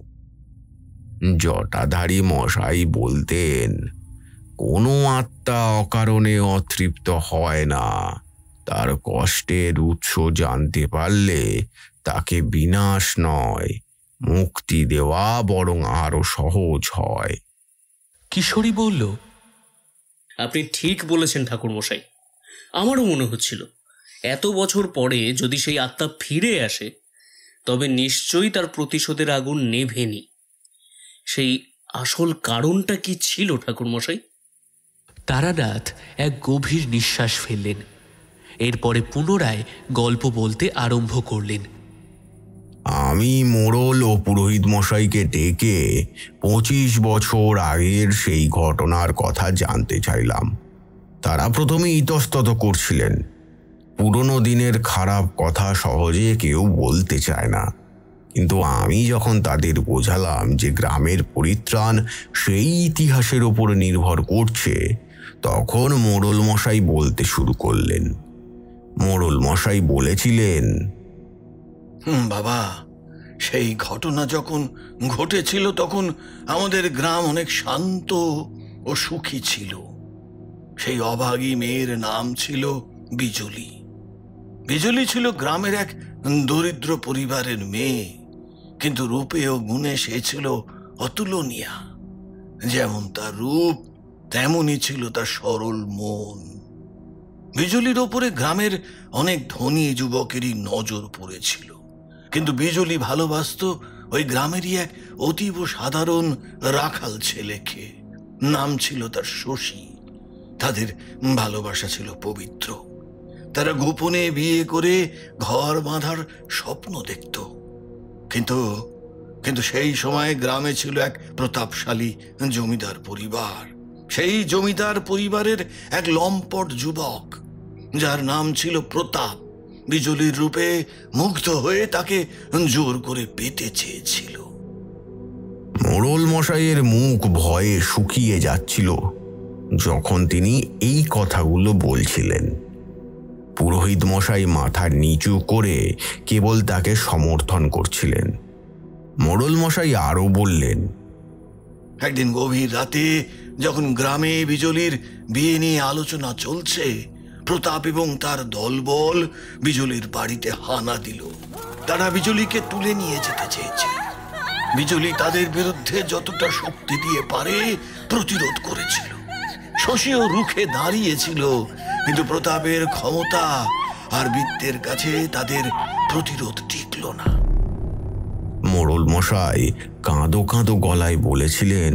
[SPEAKER 1] জটাধারী মশাই বলতেন, কোনো আত্মা অকারণে অতৃপ্ত হয় না। তার কষ্টের উৎস জানতে পারলে তাকে বিনাশ নয়, মুক্তি দেওয়া বরং আরো সহজ হয়।
[SPEAKER 4] কিশোরী বলল,
[SPEAKER 5] আপনি ঠিক বলেছেন ঠাকুরমশাই। আমারও মনে হচ্ছিল এত বছর পরে যদি সেই আত্মা ফিরে আসে তবে নিশ্চয়ই তার প্রতিশোধের আগুন নেভেনি। সেই আসল কারণটা কি ছিল ঠাকুরমশাই?
[SPEAKER 4] তারানাথ এক গভীর নিঃশ্বাস ফেললেন। এরপরে পুনরায় গল্প বলতে আরম্ভ করলেন।
[SPEAKER 2] আমি মোড়ল ও পুরোহিত মশাইকে ডেকে 25 বছর আগের সেই ঘটনার কথা জানতে চাইলাম। তারা প্রথমে ইতস্তত করছিলেন। পুরনো দিনের খারাপ কথা সহজে কেউ বলতে চায় না, কিন্তু আমি যখন তাদের বোঝালাম যে গ্রামের পরিত্রাণ সেই ইতিহাসের ওপর নির্ভর করছে, তখন মোড়ল মশাই বলতে শুরু করলেন। মোড়ল মশাই বলেছিলেন,
[SPEAKER 7] বাবা, সেই ঘটনা যখন ঘটেছিল তখন আমাদের গ্রাম অনেক শান্ত ও সুখী ছিল। সেই অভাগী মেয়ের নাম ছিল বিজলি। বিজলি ছিল গ্রামের এক দরিদ্র পরিবারের মেয়ে, কিন্তু রূপে ও গুণে সে ছিল অতুলনীয়া। যেমন তার রূপ, তেমনই ছিল তার সরল মন। বিজলির ওপরে গ্রামের অনেক ধনী যুবকেরই নজর পড়েছিল, কিন্তু বিজলি ভালোবাসত ওই গ্রামেরই এক অতীব সাধারণ রাখাল ছেলেকে। নাম ছিল তার শশী। তাদের ভালোবাসা ছিল পবিত্র। তারা গোপনে বিয়ে করে ঘর বাঁধার স্বপ্ন দেখত। কিন্তু কিন্তু সেই সময় গ্রামে ছিল এক প্রতাপশালী জমিদার পরিবার। সেই জমিদার পরিবারের এক লম্পট যুবক, যার নাম ছিল প্রতাপ, বিজলির রূপে মুগ্ধ হয়ে তাকে জোর করে পেতে চেয়েছিল।
[SPEAKER 2] মোড়ল মশাইয়ের মুখ ভয়ে শুকিয়ে যাচ্ছিল যখন তিনি এই কথাগুলো বলছিলেন। পুরোহিত মশাই মাথা নিচু করে কেবল তাকে সমর্থন করছিলেন। মোড়ল মশাই আরো বললেন,
[SPEAKER 7] একদিন গভীর রাতে যখন গ্রামে বিজলির বিয়ে নিয়ে আলোচনা চলছে, প্রতাপ এবং তার দলবল বিজলির বাড়িতে হানা দিল। তারা বিজলিকে তুলে নিয়ে যেতে চেয়েছে। বিজলি তাদের বিরুদ্ধে যতটা শক্তি দিয়ে পারে প্রতিরোধ করেছিল। শশীও রুখে দাঁড়িয়েছিল, কিন্তু প্রতাপের ক্ষমতা আর বৃত্তের কাছে তাদের প্রতিরোধ টিকল না।
[SPEAKER 2] মোড়ল মশাই কাঁদো কাঁদো গলায় বলেছিলেন,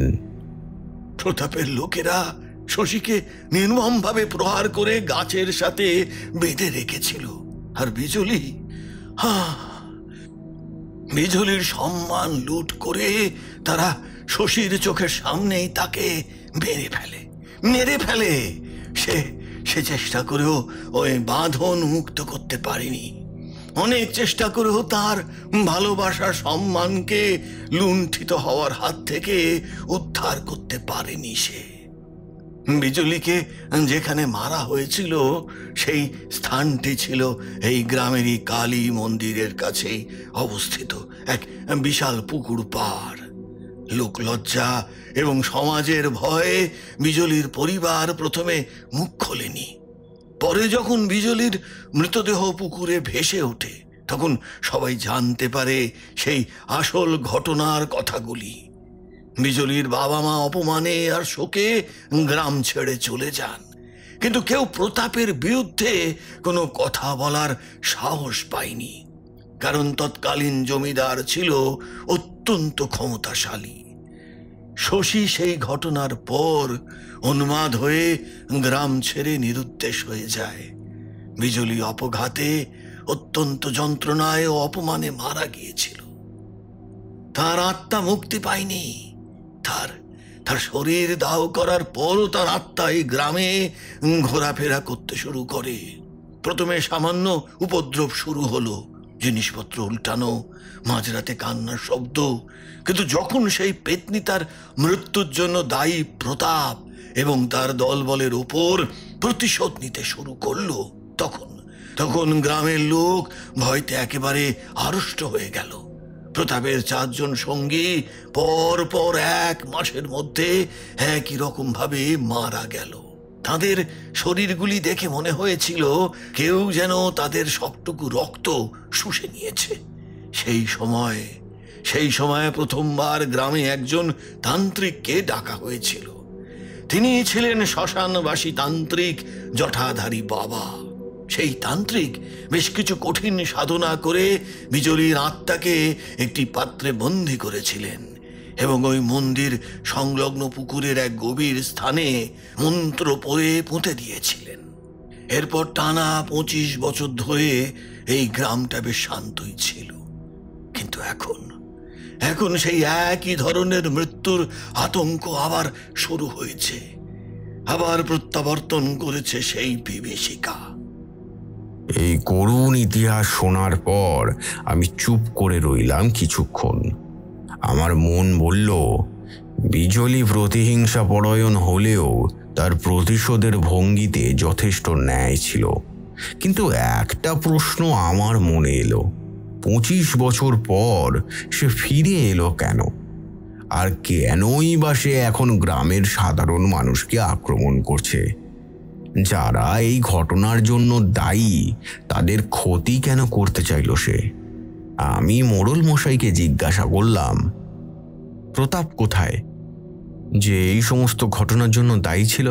[SPEAKER 7] প্রতাপের লোকেরা শশীকে নির্মমভাবে প্রহার করে গাছের সাথে বেঁধে রেখেছিল। আর বিজলির সম্মান লুট করে তারা শশীর চোখের সামনেই তাকে মেরে ফেলে। সে চেষ্টা করেও ওই বাঁধন মুক্ত করতে পারেনি। অনেক চেষ্টা করেও তার ভালোবাসার সম্মানকে লুণ্ঠিত হওয়ার হাত থেকে উদ্ধার করতে পারেনি সে। বিজলিকে যেখানে মারা হয়েছিল সেই স্থানটি ছিল এই গ্রামেরই কালী মন্দিরের কাছেই অবস্থিত এক বিশাল পুকুর পাড়। লোকলজ্জা এবং সমাজের ভয়ে বিজলির পরিবার প্রথমে মুখ খোলেনি। পরে যখন বিজলির মৃতদেহ পুকুরে ভেসে ওঠে, তখন সবাই জানতে পারে সেই আসল ঘটনার কথাগুলি। বিজলির বাবা মা অপমানে আর শোকে গ্রাম ছেড়ে চলে যান, কিন্তু কেউ প্রতাপের বিরুদ্ধে কোনো কথা বলার সাহস পায়নি, কারণ তৎকালীন জমিদার ছিল অত্যন্ত ক্ষমতাশালী। শশী সেই ঘটনার পর উন্মাদ হয়ে গ্রাম ছেড়ে নিরুদ্দেশ হয়ে যায়। বিজলি অপঘাতে অত্যন্ত যন্ত্রণায় ও অপমানে মারা গিয়েছিল। তার আত্মা মুক্তি পায়নি। তার শরীর দাহ করার পরও তার আত্মা এই গ্রামে ঘোরাফেরা করতে শুরু করে। প্রথমে সামান্য উপদ্রব শুরু হলো, জিনিসপত্র উল্টানো, মাঝরাতে কান্নার শব্দ। কিন্তু যখন সেই পেতনি তার মৃত্যুর জন্য দায়ী প্রতাপ এবং তার দলবলের উপর প্রতিশোধ নিতে শুরু করলো, তখন গ্রামের লোক ভয়তে একেবারে আড়ষ্ট হয়ে গেল। প্রতাপের 4 জন সঙ্গী পর 1 মাসের মধ্যে একই রকম ভাবে মারা গেল। তাদের শরীরগুলি দেখে মনে হয়েছিল কেউ যেন তাদের সবটুকু রক্ত শুষে নিয়েছে। সেই সময় প্রথমবার গ্রামে একজন তান্ত্রিককে ডাকা হয়েছিল। তিনি ছিলেন শ্মশানবাসী তান্ত্রিক জটাধারী বাবা। সেই তান্ত্রিক বেশ কিছু কঠিন সাধনা করে বিজলির আত্মাকে একটি পাত্রে বন্দী করেছিলেন এবং ওই মন্দির সংলগ্ন পুকুরের এক গভীর স্থানে মন্ত্র পড়ে পুঁতে দিয়েছিলেন। এরপর টানা 25 বছর ধরে এই গ্রামটা বেশ শান্তই ছিল। কিন্তু এখন সেই একই ধরনের মৃত্যুর আতঙ্ক আবার শুরু হয়েছে। আবার প্রত্যাবর্তন করেছে সেই বিভীষিকা।
[SPEAKER 2] এই করুণ ইতিহাস শোনার পর আমি চুপ করে রইলাম কিছুক্ষণ। আমার মন বলল, বিজলি প্রতিহিংসা পরায়ণ হলেও তার প্রতিশোধের ভঙ্গিতে যথেষ্ট ন্যায় ছিল। কিন্তু একটা প্রশ্ন আমার মনে এলো, 25 বছর পর সে ফিরে এলো কেন? আর কেনই বা সে এখন গ্রামের সাধারণ মানুষকে আক্রমণ করছে? যারা এই ঘটনার জন্য দায়ী তাদের ক্ষতি কেন করতে চাইল সে? আমি মোড়ল মশাইকে জিজ্ঞাসা করলাম, প্রতাপ কোথায়, যে এই সমস্ত ঘটনার জন্য দায়ী ছিল?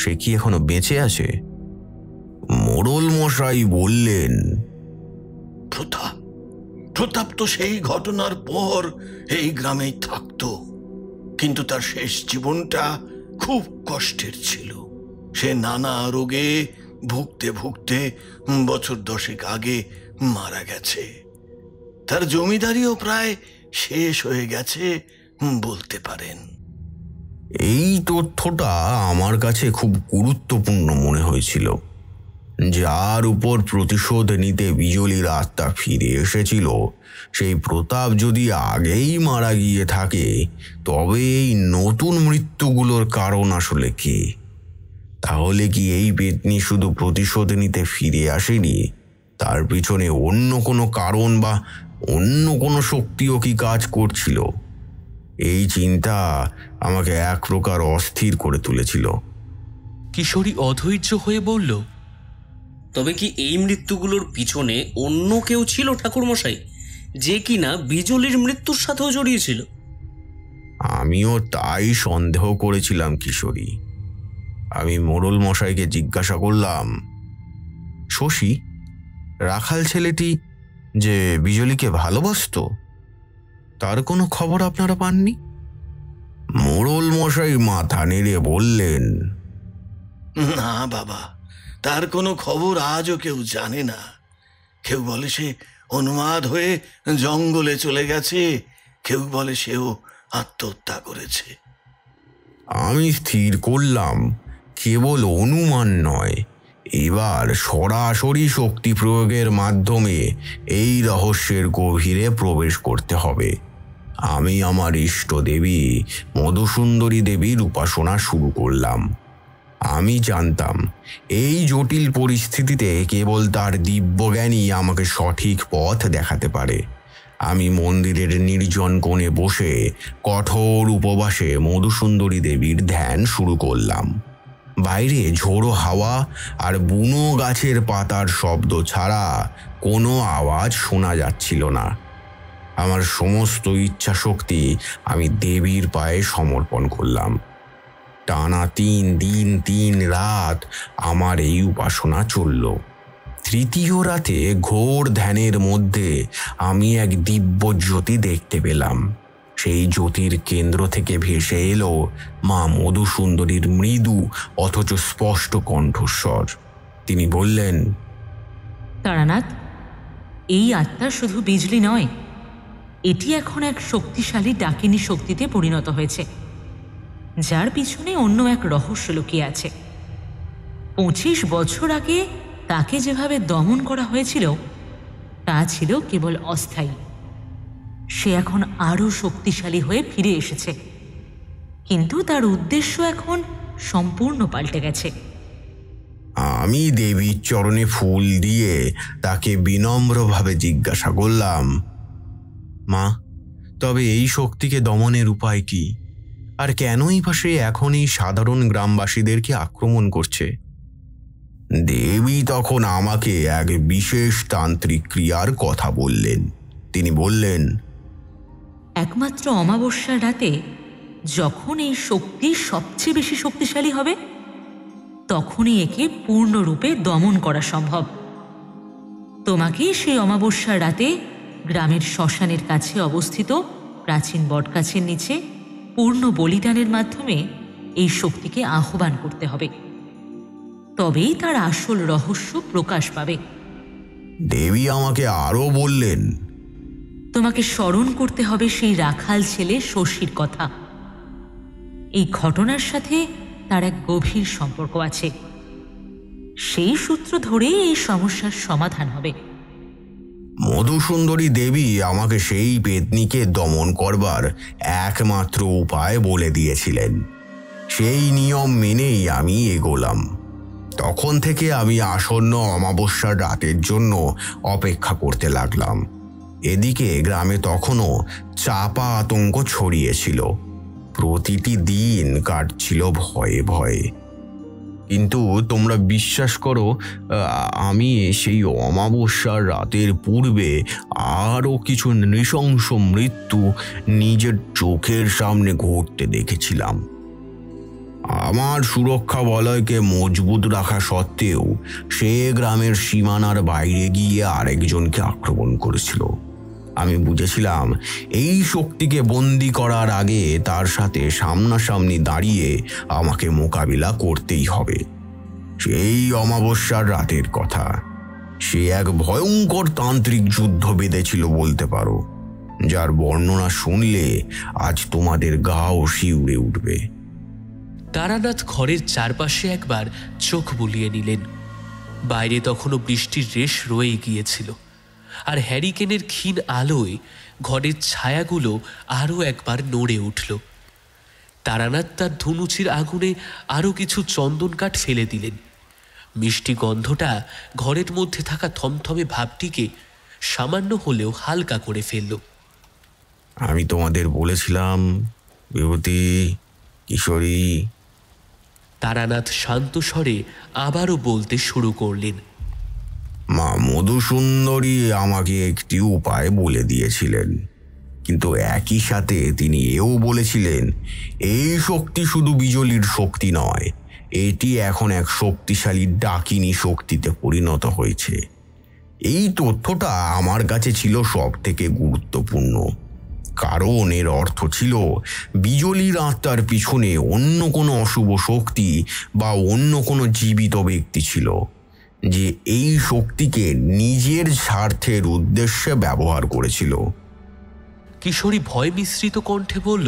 [SPEAKER 2] সে কি এখনো বেঁচে আছে? মোড়ল মশাই বললেন,
[SPEAKER 7] প্রতাপ তো সেই ঘটনার পর এই গ্রামেই থাকতো, কিন্তু তার শেষ জীবনটা খুব কষ্টের ছিল। সে নানা রোগে ভুগতে ভুগতে বছর 10 আগে মারা গেছে। তার জমিদারিও প্রায় শেষ হয়ে গেছে বলতে পারেন।
[SPEAKER 2] এই তথ্যটা আমার কাছে খুব গুরুত্বপূর্ণ মনে হয়েছিল। যার উপর প্রতিশোধ নিতে বিজলির আত্মা ফিরে এসেছিল, সেই প্রতাপ যদি আগেই মারা গিয়ে থাকে, তবে এই নতুন মৃত্যুগুলোর কারণ আসলে কি? তাহলে কি এই পেতনি শুধু প্রতিশোধ নিতে ফিরে আসেনি, তার পিছনে অন্য কোনো কারণ বা অন্য কোনো শক্তিও কি কাজ করছিল? এই চিন্তা আমাকে এক প্রকার অস্থির করে তুলেছিল।
[SPEAKER 4] কিশোরী অধৈর্য হয়ে বলল,
[SPEAKER 5] তবে কি এই মৃত্যুগুলোর পিছনে অন্য কেউ ছিল ঠাকুরমশাই, যে কিনা বিজলির মৃত্যুর সাথেও জড়িয়েছিল?
[SPEAKER 2] আমিও তাই সন্দেহ করেছিলাম কিশোরী। আমি মোড়ল মশাইকে জিজ্ঞাসা করলাম, শশী, রাখাল ছেলেটি যে বিজলিকে ভালোবাসতো, তার কোনো খবর আপনারা পাননি? মোড়ল মশাই মাথা নেড়ে বললেন,
[SPEAKER 7] না বাবা, তার কোনো খবর আজও কেউ জানে না। কেউ বলে সে উন্মাদ হয়ে জঙ্গলে চলে গেছে, কেউ বলে সেও আত্মহত্যা করেছে।
[SPEAKER 2] আমি স্থির করলাম কেবল অনুমান নয়, এবার সরাসরি শক্তি প্রয়োগের মাধ্যমে এই রহস্যের গভীরে প্রবেশ করতে হবে। আমি আমার ইষ্ট দেবী মধুসুন্দরী দেবীর উপাসনা শুরু করলাম। আমি জানতাম এই জটিল পরিস্থিতিতে কেবল তার দিব্যজ্ঞানই আমাকে সঠিক পথ দেখাতে পারে। আমি মন্দিরের নির্জন কোণে বসে কঠোর উপবাসে মধুসুন্দরী দেবীর ধ্যান শুরু করলাম। বাইরে ঝোড়ো হাওয়া আর বুনো গাছের পাতার শব্দ ছাড়া কোনো আওয়াজ শোনা যাচ্ছিল না। আমার সমস্ত ইচ্ছা শক্তি আমি দেবীর পায়ে সমর্পণ করলাম। টানা 3 দিন 3 রাত আমার এই উপাসনা চলল। তৃতীয় রাতে ঘোর ধ্যানের মধ্যে আমি এক দিব্য জ্যোতি দেখতে পেলাম। সেই জ্যোতির কেন্দ্র থেকে ভেসে এলো মা মধুসুন্দরীর মৃদু অথচ স্পষ্ট কণ্ঠস্বর। তিনি বললেন,
[SPEAKER 10] তারানাথ, এই আত্মা শুধু বিজলি নয়, এটি এখন এক শক্তিশালী ডাকিনী শক্তিতে পরিণত হয়েছে, যার পিছনে অন্য এক রহস্য লুকিয়ে আছে। 25 বছর আগে তাকে যেভাবে দমন করা হয়েছিল, তা ছিল কেবল অস্থায়ী। সে এখন আরও শক্তিশালী হয়ে ফিরে এসেছে, কিন্তু তার উদ্দেশ্য এখন সম্পূর্ণ পাল্টে গেছে।
[SPEAKER 2] আমি দেবীর চরণে ফুল দিয়ে তাকে বিনম্রভাবে জিজ্ঞাসা করলাম, মা, তবে এই শক্তিকে দমনের উপায় কি? আর কেনই বা সে এখন এই সাধারণ গ্রামবাসীদেরকে আক্রমণ করছে? দেবী তখন আমাকে এক বিশেষ তান্ত্রিক ক্রিয়ার কথা বললেন। তিনি বললেন,
[SPEAKER 10] একমাত্র অমাবস্যার রাতে যখন এই শক্তি সবচেয়ে বেশি শক্তিশালী হবে, তখনই একে পূর্ণরূপে দমন করা সম্ভব। তোমাকে সেই অমাবস্যার রাতে গ্রামের শ্মশানের কাছে অবস্থিত প্রাচীন বটগাছের নিচে পূর্ণ বলিদানের মাধ্যমে এই শক্তিকে আহ্বান করতে হবে, তবেই তার আসল রহস্য প্রকাশ পাবে।
[SPEAKER 2] দেবী আমাকে আরো বললেন,
[SPEAKER 10] তোমাকে স্মরণ করতে হবে সেই রাখাল ছেলে শশীর কথা। এই ঘটনার সাথে তার এক গভীর সম্পর্ক আছে। সেই সূত্র ধরেই এই সমস্যার সমাধান হবে।
[SPEAKER 2] মধুসুন্দরী দেবী আমাকে সেই পেতনিকে দমন করবার একমাত্র উপায় বলে দিয়েছিলেন। সেই নিয়ম মেনেই আমি এগোলাম। তখন থেকে আমি আসন্ন অমাবস্যার রাতের জন্য অপেক্ষা করতে লাগলাম। এদিকে গ্রামে তখনও চাপা আতঙ্ক ছড়িয়েছিল। প্রতিটি দিন কাটছিল ভয়ে ভয়ে। কিন্তু তোমরা বিশ্বাস করো, আমি সেই অমাবস্যার রাতের পূর্বে আরও কিছু নৃশংস মৃত্যু নিজের চোখের সামনে ঘটতে দেখেছিলাম। আমার সুরক্ষা বলয়কে মজবুত রাখা সত্ত্বেও সে গ্রামের সীমানার বাইরে গিয়ে আরেকজনকে আক্রমণ করেছিল। আমি বুঝেছিলাম এই শক্তিকে বন্দি করার আগে তার সাথে সামনাসামনি দাঁড়িয়ে আমাকে মোকাবিলা করতেই হবে। সেই অমাবস্যার রাতের কথা। সে এক ভয়ঙ্কর তান্ত্রিক যুদ্ধ বেঁধেছিল বলতে পারো, যার বর্ণনা শুনলে আজ তোমাদের গাও শিউরে উঠবে।
[SPEAKER 4] তারানাথ ঘরের চারপাশে একবার চোখ বুলিয়ে নিলেন। বাইরে তখনও বৃষ্টির রেশ রয়ে গিয়েছিল, আর হ্যারিকেনের ক্ষীণ আলোয় ঘরের ছায়াগুলো আরও একবার নড়ে উঠল। তারানাথ তার ধনুচির আগুনে আরও কিছু চন্দন কাঠ ফেলে দিলেন। মিষ্টি গন্ধটা ঘরের মধ্যে থাকা থমথমে ভাবটিকে সামান্য হলেও হালকা করে ফেলল।
[SPEAKER 2] আমি তোমাদের বলেছিলাম বিভূতি, কিশোরী।
[SPEAKER 4] তারানাথ শান্ত স্বরে আবারও বলতে শুরু করলেন।
[SPEAKER 2] মা মধুসুন্দরী আমাকে একটি উপায় বলে দিয়েছিলেন, কিন্তু একই সাথে তিনি এও বলেছিলেন এই শক্তি শুধু বিজলির শক্তি নয়, এটি এখন এক শক্তিশালী ডাকিনী শক্তিতে পরিণত হয়েছে। এই তথ্যটা আমার কাছে ছিল সব থেকে গুরুত্বপূর্ণ, কারণ এর অর্থ ছিল বিজলির আত্মার পিছনে অন্য কোনো অশুভ শক্তি বা অন্য কোনো জীবিত ব্যক্তি ছিল, যে এই শক্তিকে নিজের স্বার্থের উদ্দেশ্যে ব্যবহার করেছিল।
[SPEAKER 4] কিশোরী ভয় মিশ্রিত কণ্ঠে বলল,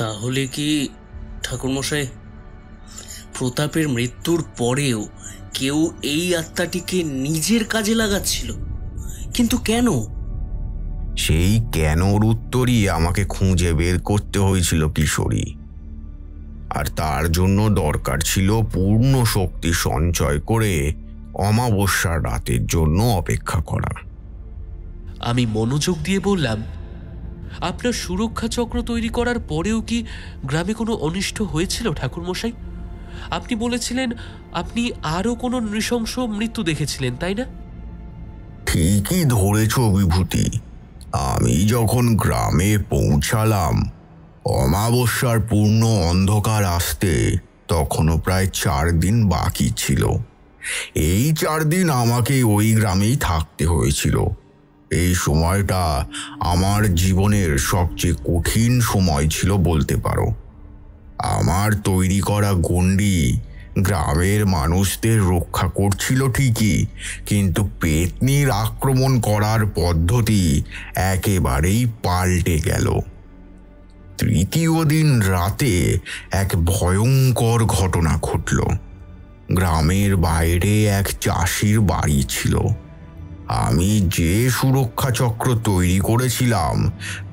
[SPEAKER 5] তাহলে কি ঠাকুরমশাই, প্রতাপের মৃত্যুর পরেও কেউ এই আত্মাটিকে নিজের কাজে লাগাচ্ছিল? কিন্তু কেন?
[SPEAKER 2] সেই কেনর উত্তরই আমাকে খুঁজে বের করতে হয়েছিল কিশোরী, আর তার জন্য দরকার ছিল পূর্ণ শক্তি সঞ্চয় করে অমাবস্যার রাতের জন্য অপেক্ষা করা।
[SPEAKER 4] আমি মনোযোগ দিয়ে বললাম, আপনার সুরক্ষা চক্র তৈরি করার পরেও কি গ্রামে কোনো অনিষ্ট হয়েছিল ঠাকুরমশাই? আপনি বলেছিলেন আপনি আরও কোনো নৃশংস মৃত্যু দেখেছিলেন, তাই না?
[SPEAKER 2] ঠিকই ধরেছ বিভূতি। আমি যখন গ্রামে পৌঁছালাম অমাবস্যার পূর্ণ অন্ধকার আসতে তখনও প্রায় 4 দিন বাকি ছিল। এই 4 দিন আমাকে ওই গ্রামেই থাকতে হয়েছিল। এই সময়টা আমার জীবনের সবচেয়ে কঠিন সময় ছিল বলতে পারো। আমার তৈরি করা গণ্ডি গ্রামের মানুষদের রক্ষা করছিল ঠিকই, কিন্তু পেতনির আক্রমণ করার পদ্ধতি একেবারেই পাল্টে গেল। তৃতীয় দিন রাতে এক ভয়ঙ্কর ঘটনা ঘটল। গ্রামের বাইরে এক চাষির বাড়ি ছিল। আমি যে সুরক্ষা চক্র তৈরি করেছিলাম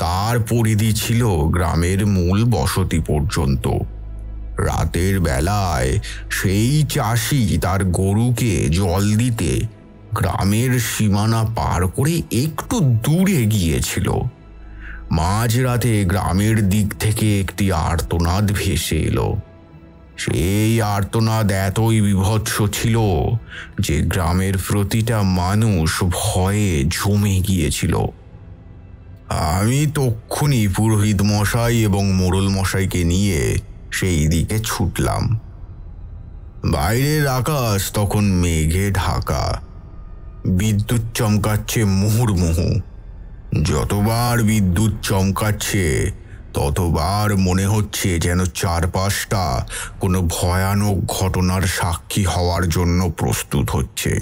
[SPEAKER 2] তার পরিধি ছিল গ্রামের মূল বসতি পর্যন্ত। রাতের বেলায় সেই চাষি তার গরুকে জল দিতে গ্রামের সীমানা পার করে একটু দূরে গিয়েছিল। মাঝরাতে গ্রামের দিক থেকে একটি আর্তনাদ ভেসে এলো। সেই আর্তনাদ এতই বীভৎস ছিল যে গ্রামের প্রতিটা মানুষ ভয়ে জমে গিয়েছিল। আমি তক্ষুনি পুরোহিত মশাই এবং মোড়ল মশাইকে নিয়ে সেই দিকে ছুটলাম। বাইরের আকাশ তখন মেঘে ঢাকা, বিদ্যুৎ চমকাচ্ছে মুহুর্মুহু। যতবার বিদ্যুৎ চমকাচ্ছে ততবার মনে হচ্ছে যেন চারপাশটা কোনো ভয়ানক ঘটনার সাক্ষী হওয়ার জন্য প্রস্তুত হচ্ছে।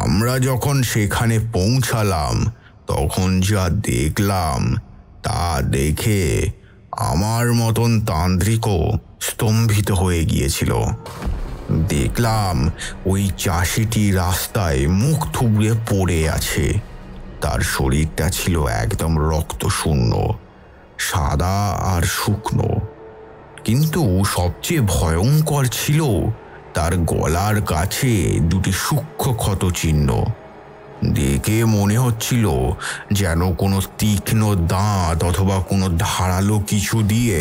[SPEAKER 2] আমরা যখন সেখানে পৌঁছালাম তখন যা দেখলাম তা দেখে আমার মতন তান্ত্রিকও স্তম্ভিত হয়ে গিয়েছিল। দেখলাম ওই চাষিটি রাস্তায় মুখ থুবড়ে পড়ে আছে। তার শরীরটা ছিল একদম রক্তশূন্য, সাদা আর শুকনো। কিন্তু সবচেয়ে ভয়ঙ্কর ছিল তার গলার কাছে দুটি সূক্ষ্ম ক্ষত চিহ্ন। দেখে মনে হচ্ছিল যেন কোনো তীক্ষ্ণ দাঁত অথবা কোনো ধারালো কিছু দিয়ে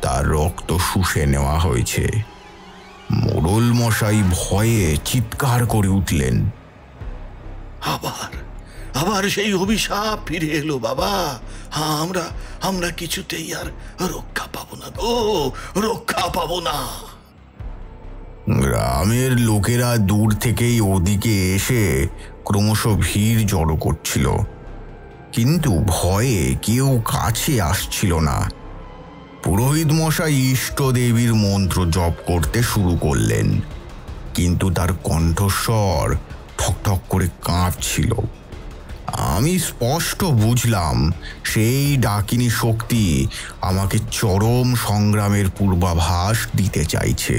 [SPEAKER 2] তার রক্ত শুষে নেওয়া হয়েছে। মোড়ল মশাই ভয়ে চিৎকার করে উঠলেন,
[SPEAKER 7] আবার আবার সেই অভিশাপ ফিরে এলো বাবা। আমরা কিছুতেই আর রক্ষা পাবো না গো, রক্ষা পাবো না।
[SPEAKER 2] গ্রামের লোকেরা দূর থেকেই ওদিকে এসে ক্রমশ ভিড় জড়ো করছিল, কিন্তু ভয়ে কেউ কাছে আসছিল না। পুরোহিত মশাই ইষ্ট দেবীর মন্ত্র জপ করতে শুরু করলেন, কিন্তু তার কণ্ঠস্বর ঠকঠক করে কাঁপছিল। আমি স্পষ্ট বুঝলাম সেই ডাকিনী শক্তি আমাকে চরম সংগ্রামের পূর্বাভাস দিতে চাইছে,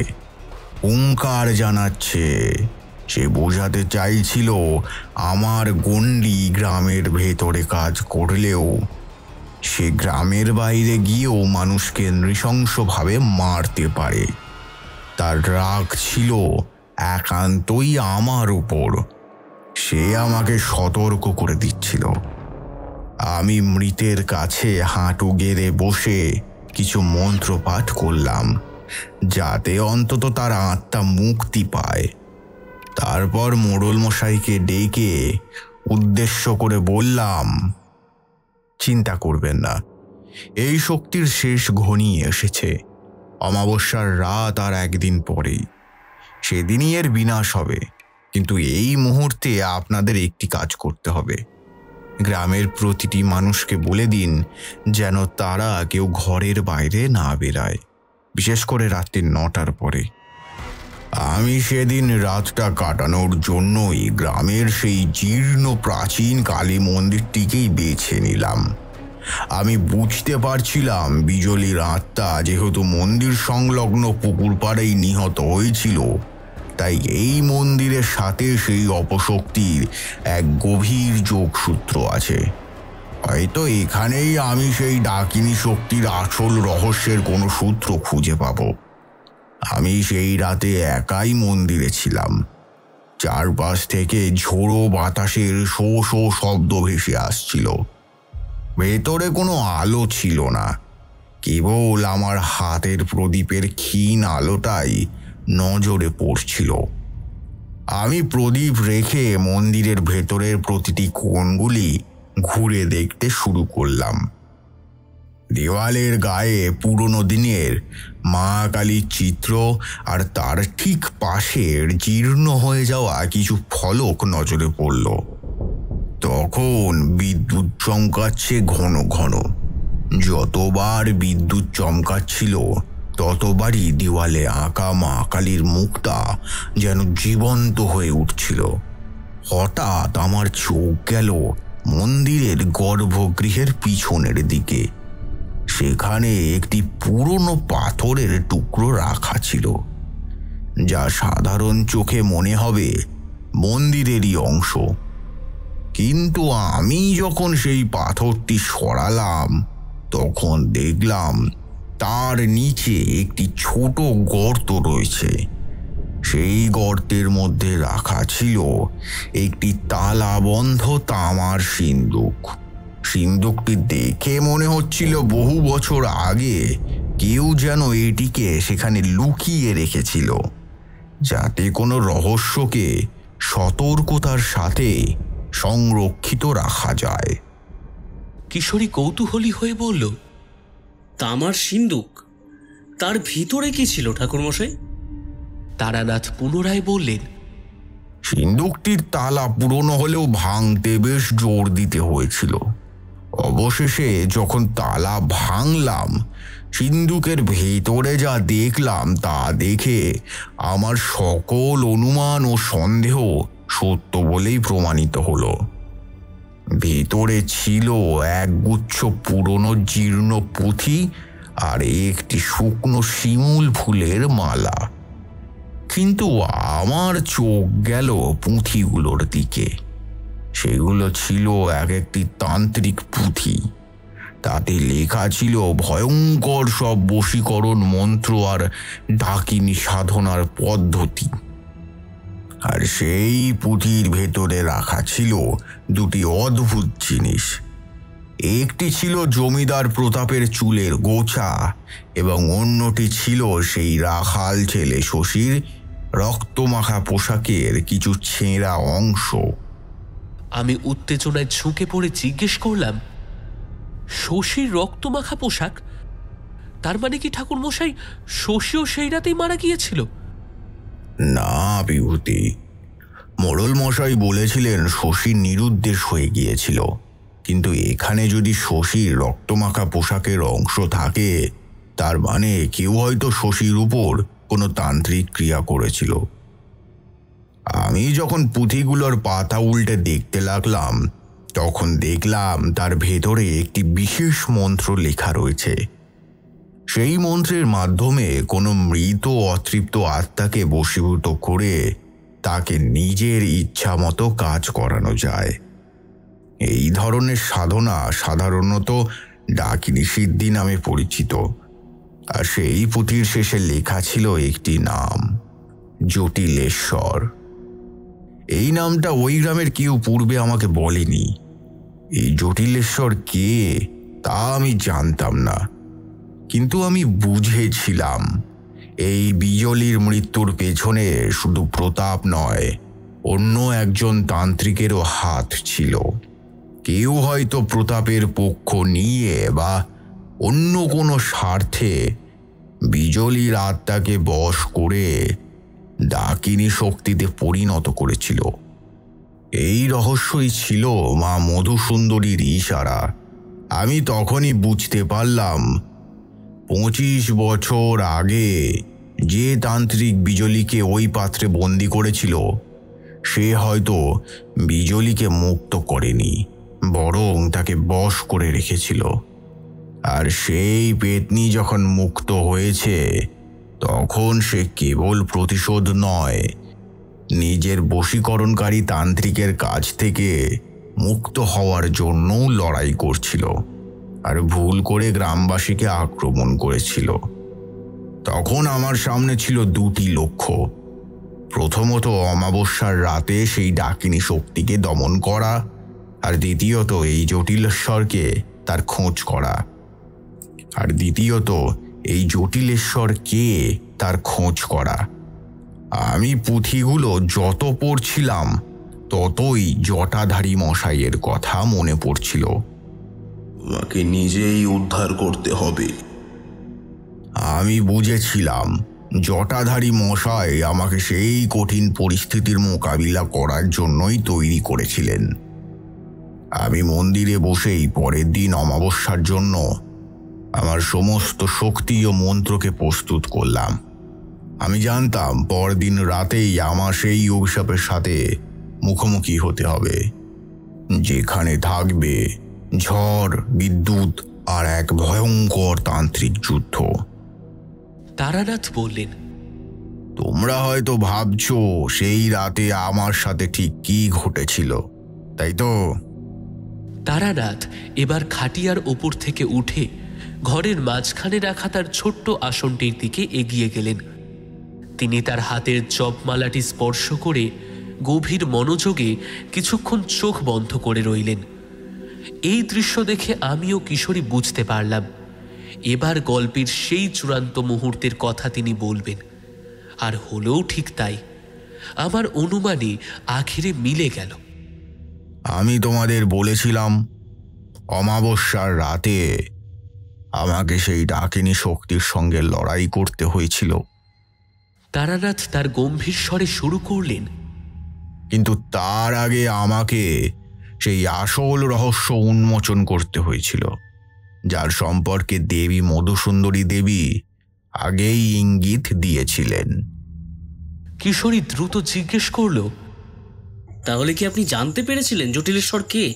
[SPEAKER 2] হুঙ্কার জানাচ্ছে। সে বোঝাতে চাইছিল আমার গণ্ডি গ্রামের ভেতরে কাজ করলেও সে গ্রামের বাইরে গিয়েও মানুষকে নৃশংসভাবে মারতে পারে। তার রাগ ছিল একান্তই আমার উপর। সে আমাকে সতর্ক করে দিচ্ছিল। আমি মৃতের কাছে হাঁটু গেড়ে বসে কিছু মন্ত্র পাঠ করলাম, যাতে অন্তত তার আত্মা মুক্তি পায়। তারপর মোড়ল মশাইকে ডেকে উদ্দেশ্য করে বললাম, চিন্তা করবেন না, এই শক্তির শেষ ঘনিয়ে এসেছে। অমাবস্যার রাত আর একদিন পরেই, সেদিনই এর বিনাশ হবে। কিন্তু এই মুহূর্তে আপনাদের একটি কাজ করতে হবে। গ্রামের প্রতিটি মানুষকে বলে দিন যেন তারা কেউ ঘরের বাইরে না বেরায়, বিশেষ করে রাত্রি 9টার পরে। আমি সেদিন রাতটা কাটানোর জন্যই গ্রামের সেই জীর্ণ প্রাচীন কালী মন্দিরটিকেই বেছে নিলাম। আমি বুঝতে পারছিলাম বিজলির আত্মা যেহেতু মন্দির সংলগ্ন পুকুর পাড়েই নিহত হয়েছিল, তাই এই মন্দিরের সাথে সেই অপশক্তির এক গভীর যোগসূত্র আছে। হয়তো এখানেই আমি সেই ডাকিনী শক্তির আসল রহস্যের কোনো সূত্র খুঁজে পাব। আমি সেই রাতে একাই মন্দিরে ছিলাম। চারপাশ থেকে ঝোড়ো বাতাসের শো শো শব্দ ভেসে আসছিল। ভেতরে কোনো আলো ছিল না, কেবল আমার হাতের প্রদীপের ক্ষীণ আলোটাই নজরে পড়ছিল। আমি প্রদীপ রেখে মন্দিরের ভেতরের প্রতিটি কোণগুলি ঘুরে দেখতে শুরু করলাম। দেওয়ালের গায়ে পুরনো দিনের মা কালীর চিত্র আর তার ঠিক পাশের জীর্ণ হয়ে যাওয়া কিছু ফলক নজরে পড়ল। তখন বিদ্যুৎ চমকাচ্ছে ঘন ঘন। যতবার বিদ্যুৎ চমকাচ্ছিল ততবারই দেওয়ালে আঁকা মা কালীর মুখটা যেন জীবন্ত হয়ে উঠছিল। হঠাৎ আমার চোখ গেল মন্দিরের গর্ভগৃহের পিছনের দিকে। সেখানে একটি পুরনো পাথরের টুকরো রাখা ছিল, যা সাধারণ চোখে মনে হবে মন্দিরেরই অংশ। কিন্তু আমি যখন সেই পাথরটি সরালাম তখন দেখলাম তার নিচে একটি ছোট গর্ত রয়েছে। সেই গর্তের মধ্যে রাখা ছিল একটি তালাবন্ধ তামার সিন্দুক। সিন্দুকটি দেখে মনে হচ্ছিল বহু বছর আগে কেউ যেন এটিকে সেখানে লুকিয়ে রেখেছিল, যাতে কোনো রহস্যকে সতর্কতার সাথে সংরক্ষিত রাখা যায়।
[SPEAKER 4] কিশোরী কৌতূহলী হয়ে বলল,
[SPEAKER 5] তামার সিন্দুক? তার ভিতরে কি ছিল ঠাকুরমশাই?
[SPEAKER 4] তারানাথ পুনরায় বললেন,
[SPEAKER 2] সিন্দুকটির তালা পুরনো হলেও ভাঙতে বেশ জোর দিতে হয়েছিল। অবশেষে যখন তালা ভাঙলাম, সিন্দুকের ভেতরে যা দেখলাম তা দেখে আমার সকল অনুমান ও সন্দেহ সত্য বলেই প্রমাণিত হলো। ভেতরে ছিল একগুচ্ছ পুরনো জীর্ণ পুঁথি আর একটি শুকনো শিমুল ফুলের মালা। কিন্তু আমার চোখ গেল পুঁথিগুলোর দিকে। সেগুলো ছিল এক একটি তান্ত্রিক পুঁথি। তাতে লেখা ছিল ভয়ঙ্কর সব বশীকরণ মন্ত্র আর ডাকিনী সাধনার পদ্ধতি। আর সেই পুঁথির ভেতরে রাখা ছিল দুটি অদ্ভুত জিনিস। একটি ছিল জমিদার প্রতাপের চুলের গোছা এবং অন্যটি ছিল সেই রাখাল ছেলে শশীর রক্তমাখা পোশাকের কিছু ছেঁড়া অংশ।
[SPEAKER 4] আমি উত্তেজনায় ঝুঁকে পড়ে জিজ্ঞেস করলাম, শশীর রক্তমাখা পোশাক? তার মানে কি ঠাকুর মশাই শশীও সেই রাতেই মারা গিয়েছিল?
[SPEAKER 2] না বিভূতি, মোড়ল মশাই বলেছিলেন শশী নিরুদ্দেশ হয়ে গিয়েছিল। কিন্তু এখানে যদি শশীর রক্তমাখা পোশাকের অংশ থাকে, তার মানে কেউ হয়তো শশীর উপর কোনো তান্ত্রিক ক্রিয়া করেছিল। আমি যখন পুঁথিগুলোর পাতা উল্টে দেখতে লাগলাম, তখন দেখলাম তার ভেতরে একটি বিশেষ মন্ত্র লেখা রয়েছে। সেই মন্ত্রের মাধ্যমে কোনো মৃত অতৃপ্ত আত্মাকে বশীভূত করে তাকে নিজের ইচ্ছা মতো কাজ করানো যায়। এই ধরনের সাধনা সাধারণত ডাকিনী সিদ্ধি নামে পরিচিত। আর সেই পুঁথির শেষে লেখা ছিল একটি নাম, জটিলেশ্বর। এই নামটা ওই গ্রামের কেউ পূর্বে আমাকে বলেনি। এই জটিলেশ্বর কে তা আমি জানতাম না, কিন্তু আমি বুঝেছিলাম এই বিজলির মৃত্যুর পেছনে শুধু প্রতাপ নয়, অন্য একজন তান্ত্রিকেরও হাত ছিল। কেউ হয়তো প্রতাপের পক্ষ নিয়ে বা অন্য কোনো স্বার্থে বিজলির আত্মাকে বশ করে ডাকিনী শক্তিতে পরিণত করেছিল। এই রহস্যই ছিল মা মধুসুন্দরীর ইশারা। আমি তখনই বুঝতে পারলাম 25 বছর আগে যে তান্ত্রিক বিজলিকে ওই পাত্রে বন্দি করেছিল, সে হয়তো বিজলিকে মুক্ত করেনি, বরং তাকে বশ করে রেখেছিল। আর সেই পেতনি যখন মুক্ত হয়েছে, তখন সে কেবল প্রতিশোধ নয়, নিজের বশীকরণকারী তান্ত্রিকের কাছ থেকে মুক্ত হওয়ার জন্যও লড়াই করছিল। আর ভুল করে গ্রামবাসীকে আক্রমণ করেছিল। তখন আমার সামনে ছিল দুটি লক্ষ্য। প্রথমত অমাবস্যার রাতে সেই ডাকিনী শক্তিকে দমন করা, আর দ্বিতীয়ত এই জটিলেশ্বরকে তার খোঁজ করা। আমি পুঁথিগুলো যত পড়ছিলাম, ততই জটাধারী মশাইয়ের কথা মনে পড়ছিল।
[SPEAKER 6] তোমাকে নিজেই উদ্ধার করতে হবে।
[SPEAKER 2] আমি বুঝেছিলাম জটাধারী মশাই আমাকে সেই কঠিন পরিস্থিতির মোকাবিলা করার জন্যই তৈরি করেছিলেন। আমি মন্দিরে বসেই পরের দিন অমাবস্যার জন্য আমার সমস্ত শক্তি ও মন্ত্রকে প্রস্তুত করলাম। আমি জানতাম পরদিন রাতেই আমার সেই অভিশাপের সাথে মুখোমুখি হতে হবে, যেখানে থাকবে ঝড়, বিদ্যুৎ আর এক ভয়ঙ্কর তান্ত্রিক যুদ্ধ।
[SPEAKER 4] তারানাথ বললেন,
[SPEAKER 2] তোমরা হয়তো ভাবছো সেই রাতে আমার সাথে ঠিক কি ঘটেছিল, তাই তো?
[SPEAKER 4] তারানাথ এবার খাটিয়ার ওপর থেকে উঠে ঘরের মাঝখানে রাখা তার ছোট্ট আসনটির দিকে এগিয়ে গেলেন। তিনি তার হাতের জপমালাটি স্পর্শ করে গভীর মনোযোগে কিছুক্ষণ চোখ বন্ধ করে রইলেন। এই দৃশ্য দেখে আমিও কিশোরী বুঝতে পারলাম এবার গল্পের সেই চূড়ান্ত মুহূর্তের কথা তিনি বলবেন। আর হলেও ঠিক তাই, আমার অনুমানে আখেরে মিলে গেল।
[SPEAKER 2] আমি তোমাদের বলেছিলাম অমাবস্যার রাতে আমাকে সেই ডাকিনী শক্তির সঙ্গে লড়াই করতে হয়েছিল।
[SPEAKER 4] তারানাথ তার গম্ভীর স্বরে শুরু করলেন,
[SPEAKER 2] কিন্তু তার আগে আমাকে সেই আসল রহস্য উন্মোচন করতে হয়েছিল, যার সম্পর্কে দেবী মধুসুন্দরী দেবী আগেই ইঙ্গিত দিয়েছিলেন।
[SPEAKER 4] কিশোরী দ্রুত জিজ্ঞেস করল,
[SPEAKER 5] তাহলে কি আপনি জানতে পেরেছিলেন জটিলেশ্বর কে?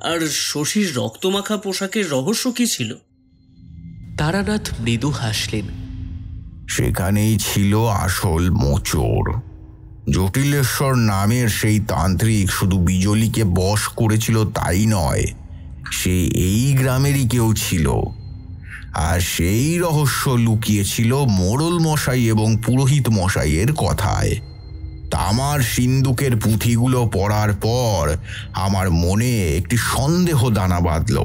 [SPEAKER 5] আর শশীর রক্তমাখা পোশাকের রহস্য কি ছিল?
[SPEAKER 4] তারানাথ মৃদু হাসলেন।
[SPEAKER 2] সেখানেই ছিল আসল মোচড়। জটিলেশ্বর নামের সেই তান্ত্রিক শুধু বিজলিকে বশ করেছিল তাই নয়, সে এই গ্রামেরই কেউ ছিল। আর সেই রহস্য লুকিয়েছিল মোড়ল মশাই এবং পুরোহিত মশাইয়ের কথায়। তামার সিন্দুকের পুঁথিগুলো পড়ার পর আমার মনে একটি সন্দেহ দানা বাঁধল।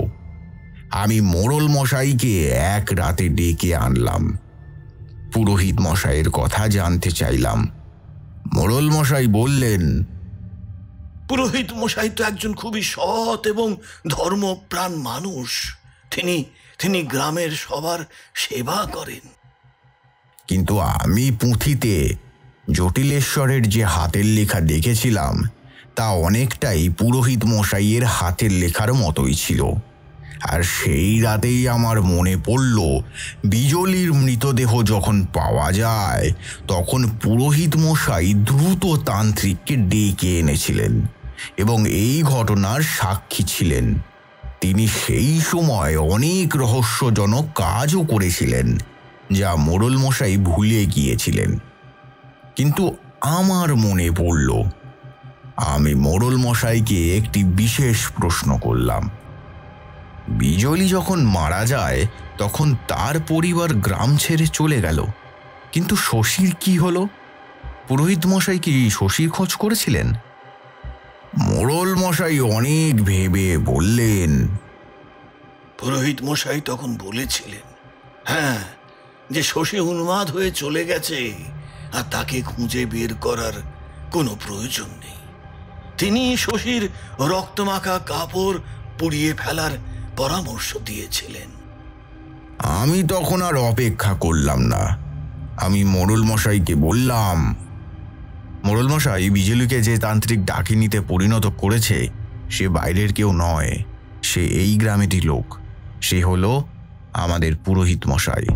[SPEAKER 2] আমি মোড়ল মশাইকে এক রাতে ডেকে আনলাম। পুরোহিত মশাইয়ের কথা জানতে চাইলাম। মোড়ল মশাই বললেন,
[SPEAKER 7] পুরোহিত মশাই তো একজন খুবই সৎ এবং ধর্মপ্রাণ মানুষ। তিনি গ্রামের সবার সেবা করেন।
[SPEAKER 2] কিন্তু আমি পুঁথিতে জটিলেশ্বরের যে হাতের লেখা দেখেছিলাম তা অনেকটাই পুরোহিত মশাইয়ের হাতের লেখার মতোই ছিল। আর সেই রাতেই আমার মনে পড়ল, বিজলির মৃতদেহ যখন পাওয়া যায় তখন পুরোহিত মশাই দ্রুত তান্ত্রিককে ডেকে এনেছিলেন এবং এই ঘটনার সাক্ষী ছিলেন। তিনি সেই সময় অনেক রহস্যজনক কাজও করেছিলেন যা মোড়ল মশাই ভুলে গিয়েছিলেন। কিন্তু আমার মনে পড়ল, আমি মোড়ল মশাইকে একটি বিশেষ প্রশ্ন করলাম। বিজলি যখন মারা যায় তখন তার পরিবার গ্রাম ছেড়ে চলে গেল, কিন্তু শশীর কি হলো? পুরোহিত মশাই কি শশীর খোঁজ করেছিলেন? মোড়ল মশাই অনেক ভেবে বললেন,
[SPEAKER 7] পুরোহিত মশাই তখন বলেছিলেন, হ্যাঁ, যে শশী উন্মাদ হয়ে চলে গেছে আর তাকে খুঁজে বের করার কোনো প্রয়োজন নেই। তিনি শশীর রক্তমাখা কাপড় পুড়িয়ে ফেলার পরামর্শ দিয়েছিলেন।
[SPEAKER 2] আমি তখন আর অপেক্ষা করলাম না। আমি মোড়ল মশাইকে বললাম, মোড়ল মশাই, বিজলিকে যে তান্ত্রিক ডাকিনীতে পরিণত করেছে সে বাইরের কেউ নয়, সে এই গ্রামেরই লোক। সে হলো আমাদের পুরোহিত মশাই।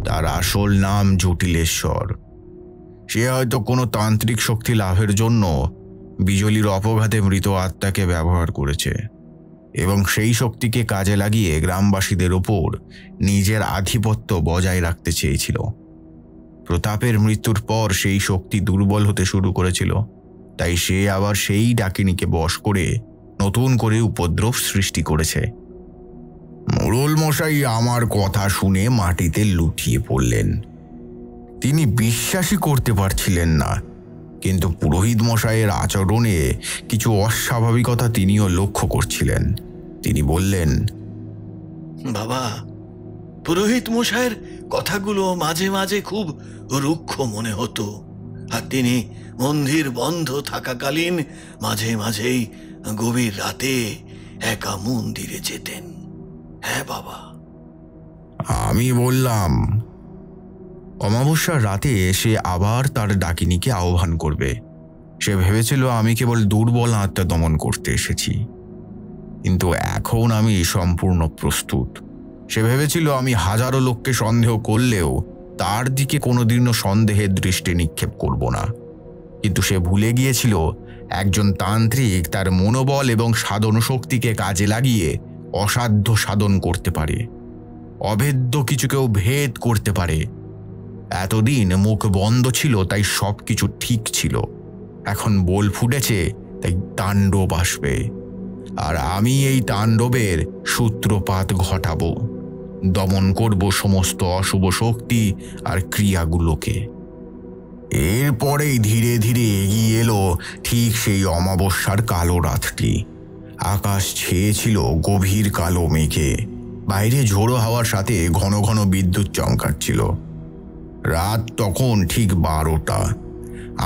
[SPEAKER 2] তার আসল নাম জটিলেশ্বর। সে হয়তো কোনো তান্ত্রিক শক্তি লাভের জন্য বিজলির অপঘাতে মৃত আত্মাকে ব্যবহার করেছে এবং সেই শক্তিকে কাজে লাগিয়ে গ্রামবাসীদের ওপর নিজের আধিপত্য বজায় রাখতে চেয়েছিল। প্রতাপের মৃত্যুর পর সেই শক্তি দুর্বল হতে শুরু করেছিল, তাই সে আবার সেই ডাকিনীকে বশ করে নতুন করে উপদ্রব সৃষ্টি করেছে। মোড়ল মশাই আমার কথা শুনে মাটিতে লুটিয়ে পড়লেন। তিনি বিশ্বাসই করতে পারছিলেন না, কিন্তু পুরোহিত মশাইয়ের আচরণে কিছু অস্বাভাবিকতা তিনিও লক্ষ্য করছিলেন। তিনি বললেন,
[SPEAKER 7] বাবা, পুরোহিত মশাইয়ের কথাগুলো মাঝে মাঝে খুব রুক্ষ মনে হতো, আর তিনি মন্দির বন্ধ থাকাকালীন মাঝে মাঝেই গভীর রাতে একা মন্দিরে যেতেন। হ্যাঁ বাবা।
[SPEAKER 2] আমি বললাম, অমাবস্যার রাতে সে আবার তার ডাকিনীকে আহ্বান করবে। সে ভেবেছিল আমি কেবল দুর্বল আত্মা দমন করতে এসেছি, কিন্তু এখন আমি সম্পূর্ণ প্রস্তুত। সে ভেবেছিল আমি হাজারো লোককে সন্দেহ করলেও তার দিকে কোনোদিনও সন্দেহের দৃষ্টি নিক্ষেপ করব না। কিন্তু সে ভুলে গিয়েছিল একজন তান্ত্রিক তার মনোবল এবং সাধন শক্তিকে কাজে লাগিয়ে অসাধ্য সাধন করতে পারে, অভেদ্য কিছুকেও ভেদ করতে পারে। এতদিন মুখ বন্ধ ছিল তাই সব কিছু ঠিক ছিল, এখন বোল ফুটেছে তাই তাণ্ডব আসবে, আর আমি এই তাণ্ডবের সূত্রপাত ঘটাবো, দমন করব সমস্ত অশুভ শক্তি আর ক্রিয়াগুলোকে। এরপরেই ধীরে ধীরে এগিয়ে এলো ঠিক সেই অমাবস্যার কালো রাতটি। আকাশ ছেয়েছিল গভীর কালো মেঘে, বাইরে ঝোড়ো হাওয়ার সাথে ঘন ঘন বিদ্যুৎ চমকাচ্ছিল। রাত তখন ঠিক 12টা।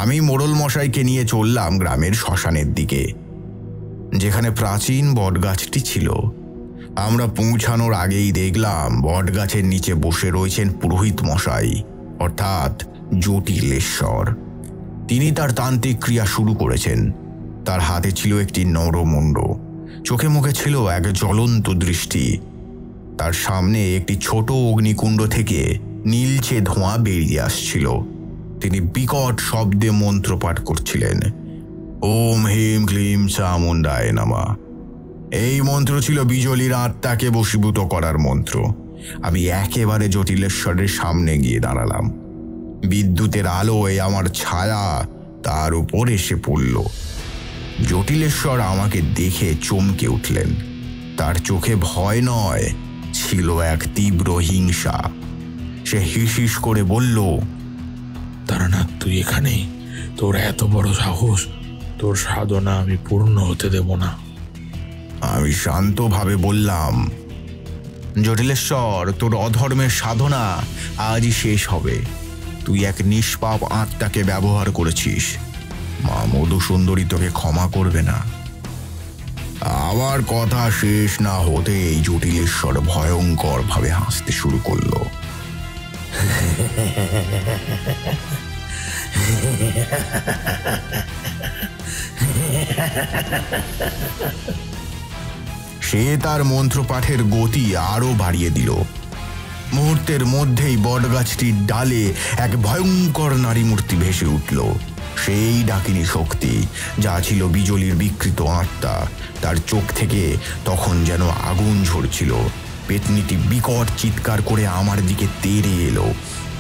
[SPEAKER 2] আমি মোড়ল মশাইকে নিয়ে চললাম গ্রামের শ্মশানের দিকে, যেখানে প্রাচীন বটগাছটি ছিল। আমরা পৌঁছানোর আগেই দেখলাম বটগাছের নিচে বসে রয়েছেন পুরোহিত মশাই, অর্থাৎ জটিলেশ্বর। তিনি তার তান্ত্রিক ক্রিয়া শুরু করেছেন। তার হাতে ছিল একটি নরমুণ্ড, চোখে মুখে ছিল এক জ্বলন্ত দৃষ্টি। তার সামনে একটি ছোট অগ্নিকুণ্ড থেকে নীলচে ধোঁয়া বেরিয়ে আসছিল। তিনি বিকট শব্দে মন্ত্রপাঠ করছিলেন, ওম হিম ক্লিম চামুণ্ডায় নমঃ। এই মন্ত্র ছিল বিজলির আত্মাকে বশীভূত করার মন্ত্র আমি একেবারে জটিলেশ্বরের সামনে গিয়ে দাঁড়ালাম। বিদ্যুতের আলোয় আমার ছায়া তার উপর এসে পড়ল। জটিলেশ্বর আমাকে দেখে চমকে উঠলেন। তার চোখে ভয় নয়, ছিল এক তীব্র হিংসা। সে হিস করে বলল,
[SPEAKER 8] তারানাথ, তুই এখানে? তোর এত বড় সাহস! তোর সাধনা আমি পূর্ণ হতে দেব না।
[SPEAKER 2] আমি শান্তভাবে বললাম, জটিলেশ্বর, তোর অধর্মের সাধনা আজই শেষ হবে। তুই এক নিষ্পাপ আত্মাকে ব্যবহার করেছিস। মা মধুসুন্দরী তোকে ক্ষমা করবে না। আমার কথা শেষ না হতেই জটিলেশ্বর ভয়ঙ্কর ভাবে হাসতে শুরু করলো। সে তার মন্ত্রপাঠের গতি আরো বাড়িয়ে দিল। মুহূর্তের মধ্যেই বটগাছটির ডালে এক ভয়ঙ্কর নারী মূর্তি ভেসে উঠল। সেই ডাকিনী শক্তি, যা ছিল বিজলির বিকৃত আত্মা। তার চোখ থেকে তখন যেন আগুন ঝরছিল। পেতনিটি বিকট চিৎকার করে আমার দিকে তেড়ে এলো।